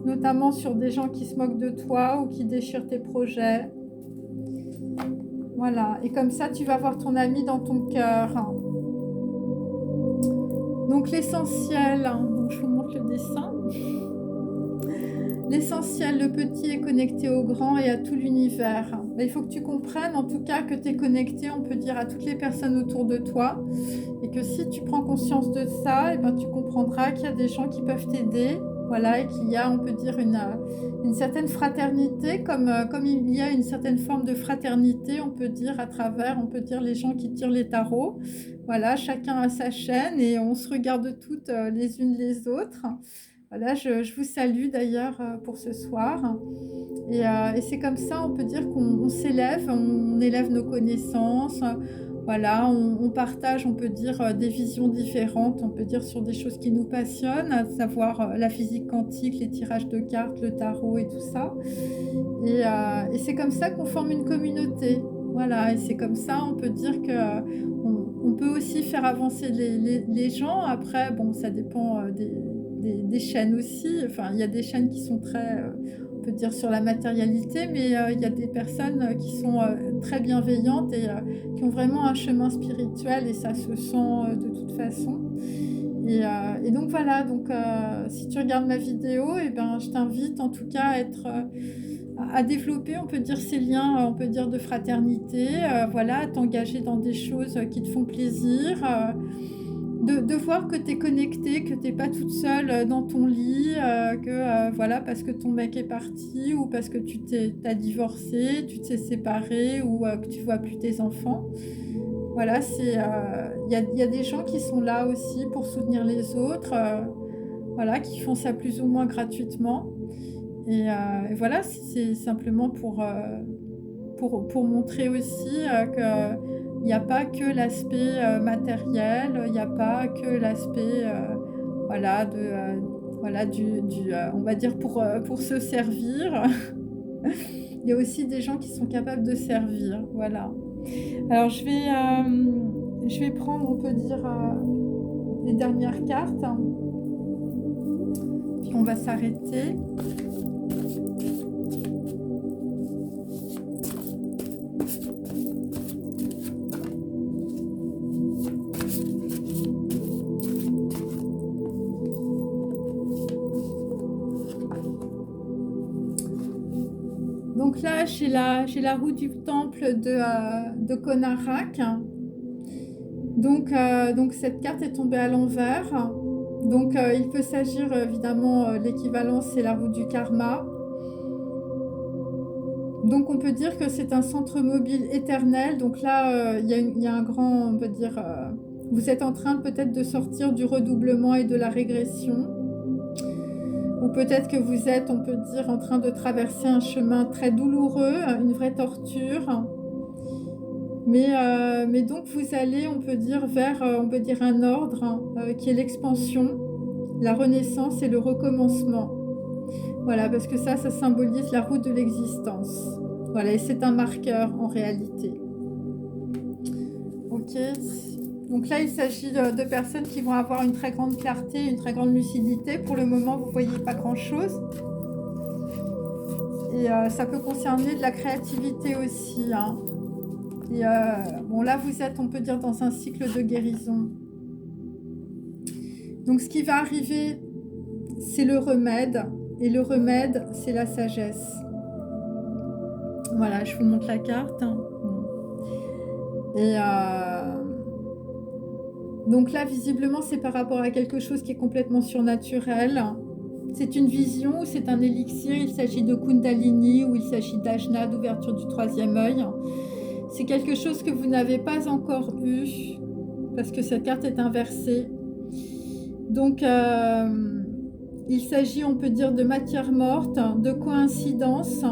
notamment sur des gens qui se moquent de toi ou qui déchirent tes projets. Voilà. Et comme ça, tu vas voir ton ami dans ton cœur. Donc l'essentiel, donc je vous montre le dessin. L'essentiel, le petit est connecté au grand et à tout l'univers. Il faut que tu comprennes en tout cas que tu es connecté, on peut dire, à toutes les personnes autour de toi. Et que si tu prends conscience de ça, et ben, tu comprendras qu'il y a des gens qui peuvent t'aider. Voilà, et qu'il y a, on peut dire, une certaine fraternité, comme il y a une certaine forme de fraternité, on peut dire, à travers, on peut dire, les gens qui tirent les tarots. Voilà, chacun a sa chaîne et on se regarde toutes les unes les autres. Voilà, je vous salue d'ailleurs pour ce soir. Et c'est comme ça, on peut dire qu'on s'élève, on élève nos connaissances. Voilà, on partage, on peut dire, des visions différentes, on peut dire sur des choses qui nous passionnent, à savoir la physique quantique, les tirages de cartes, le tarot et tout ça. Et c'est comme ça qu'on forme une communauté. Voilà, et c'est comme ça, on peut dire que on peut aussi faire avancer les gens. Après, bon, ça dépend des chaînes aussi. Enfin, il y a des chaînes qui sont très, on peut dire, sur la matérialité, mais il y a des personnes qui sont très bienveillantes et qui ont vraiment un chemin spirituel et ça se sent de toute façon. Et donc voilà, donc, si tu regardes ma vidéo, et ben, je t'invite en tout cas à développer, on peut dire, ces liens, on peut dire, de fraternité, voilà, à t'engager dans des choses qui te font plaisir. de voir que tu es connectée, que tu n'es pas toute seule dans ton lit, voilà, parce que ton mec est parti ou parce que t'as divorcé, tu t'es séparée ou que tu vois plus tes enfants. Voilà, il y a des gens qui sont là aussi pour soutenir les autres, voilà, qui font ça plus ou moins gratuitement. Et voilà, c'est simplement pour montrer aussi qu'il n'y a pas que l'aspect matériel, il n'y a pas que l'aspect voilà, voilà, on va dire pour se servir. Il y a aussi des gens qui sont capables de servir. Voilà. Alors je vais prendre, on peut dire, les dernières cartes. Puis on va s'arrêter. Donc là, j'ai la roue du temple de Konarak. Donc cette carte est tombée à l'envers. Donc il peut s'agir évidemment, l'équivalent c'est la roue du karma. Donc on peut dire que c'est un centre mobile éternel. Donc là, il y a un grand, on peut dire, vous êtes en train peut-être de sortir du redoublement et de la régression. Ou peut-être que vous êtes, on peut dire, en train de traverser un chemin très douloureux, une vraie torture. Mais donc vous allez, on peut dire, vers on peut dire un ordre qui est l'expansion, la renaissance et le recommencement. Voilà, parce que ça symbolise la route de l'existence. Voilà, et c'est un marqueur en réalité. Ok. Donc là, il s'agit de personnes qui vont avoir une très grande clarté, une très grande lucidité. Pour le moment, vous ne voyez pas grand-chose. Et ça peut concerner de la créativité aussi. Hein. Et bon, là, vous êtes, on peut dire, dans un cycle de guérison. Donc, ce qui va arriver, c'est le remède. Et le remède, c'est la sagesse. Voilà, je vous montre la carte. Et donc là, visiblement, c'est par rapport à quelque chose qui est complètement surnaturel. C'est une vision ou c'est un élixir. Il s'agit de Kundalini ou il s'agit d'Ajna, d'ouverture du troisième œil. C'est quelque chose que vous n'avez pas encore eu parce que cette carte est inversée. Donc, il s'agit, on peut dire, de matière morte, de coïncidence,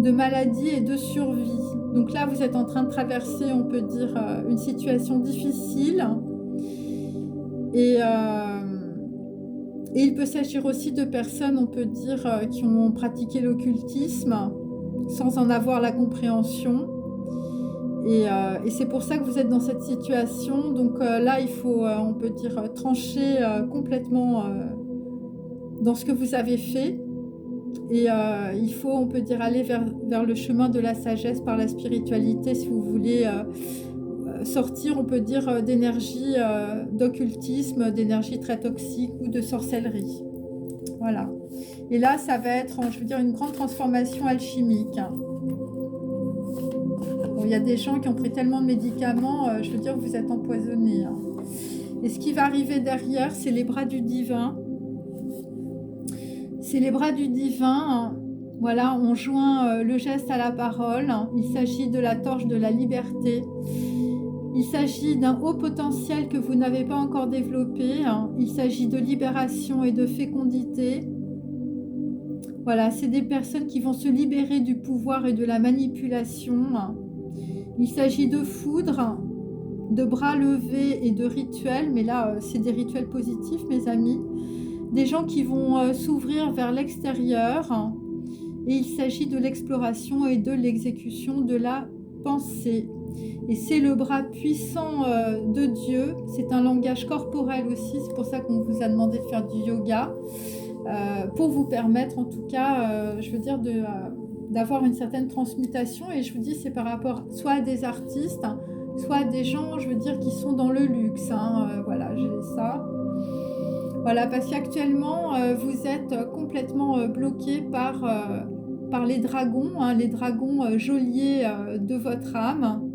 de maladie et de survie. Donc là, vous êtes en train de traverser, on peut dire, une situation difficile. Et il peut s'agir aussi de personnes, on peut dire, qui ont pratiqué l'occultisme sans en avoir la compréhension. Et c'est pour ça que vous êtes dans cette situation. Donc là, il faut, on peut dire, trancher complètement dans ce que vous avez fait. Et il faut, on peut dire, aller vers le chemin de la sagesse par la spiritualité si vous voulez sortir, on peut dire, d'énergie d'occultisme, d'énergie très toxique ou de sorcellerie. Voilà. Et là, ça va être, je veux dire, une grande transformation alchimique. Bon, il y a des gens qui ont pris tellement de médicaments, je veux dire, vous êtes empoisonnés. Hein. Et ce qui va arriver derrière, c'est les bras du divin. C'est les bras du divin. Hein. Voilà, on joint le geste à la parole. Il s'agit de la torche de la liberté. Il s'agit d'un haut potentiel que vous n'avez pas encore développé. Il s'agit de libération et de fécondité. Voilà, c'est des personnes qui vont se libérer du pouvoir et de la manipulation. Il s'agit de foudre, de bras levés et de rituels. Mais là, c'est des rituels positifs, mes amis. Des gens qui vont s'ouvrir vers l'extérieur. Et il s'agit de l'exploration et de l'exécution de la pensée. Et c'est le bras puissant de Dieu. C'est un langage corporel aussi. C'est pour ça qu'on vous a demandé de faire du yoga. Pour vous permettre, en tout cas, je veux dire, d'avoir une certaine transmutation. Et je vous dis, c'est par rapport soit à des artistes, soit à des gens, je veux dire, qui sont dans le luxe. Voilà, j'ai ça. Voilà, parce qu'actuellement, vous êtes complètement bloqué par les dragons geôliers de votre âme.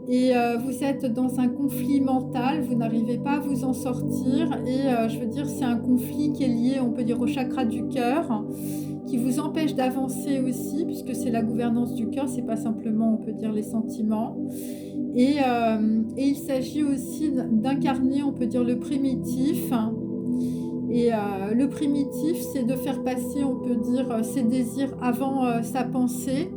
Et vous êtes dans un conflit mental, vous n'arrivez pas à vous en sortir et je veux dire, c'est un conflit qui est lié, on peut dire, au chakra du cœur, qui vous empêche d'avancer aussi, puisque c'est la gouvernance du cœur, c'est pas simplement, on peut dire, les sentiments. Et il s'agit aussi d'incarner, on peut dire, le primitif. Et le primitif, c'est de faire passer, on peut dire, ses désirs avant sa pensée.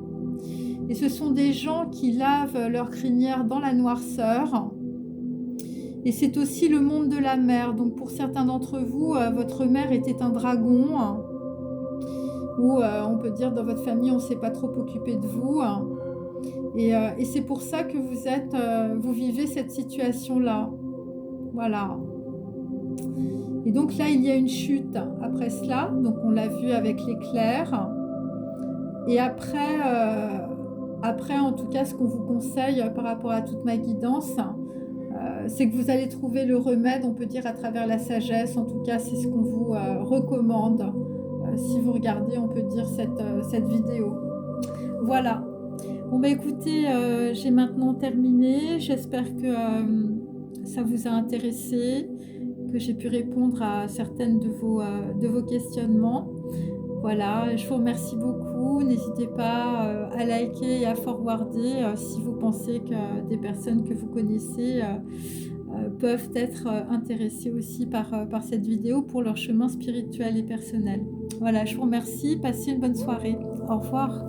Et ce sont des gens qui lavent leur crinière dans la noirceur. Et c'est aussi le monde de la mer. Donc pour certains d'entre vous, votre mère était un dragon. Ou on peut dire dans votre famille, on ne s'est pas trop occupé de vous. Et c'est pour ça que vous vivez cette situation-là. Voilà. Et donc là, il y a une chute après cela. Donc on l'a vu avec l'éclair. Et après, en tout cas, ce qu'on vous conseille par rapport à toute ma guidance, c'est que vous allez trouver le remède, on peut dire, à travers la sagesse. En tout cas, c'est ce qu'on vous recommande si vous regardez, on peut dire, cette vidéo. Voilà. Bon, bah écoutez, j'ai maintenant terminé. J'espère que ça vous a intéressé, que j'ai pu répondre à certaines de vos questionnements. Voilà, je vous remercie beaucoup. N'hésitez pas à liker et à forwarder si vous pensez que des personnes que vous connaissez peuvent être intéressées aussi par cette vidéo pour leur chemin spirituel et personnel. Voilà, je vous remercie. Passez une bonne soirée. Au revoir.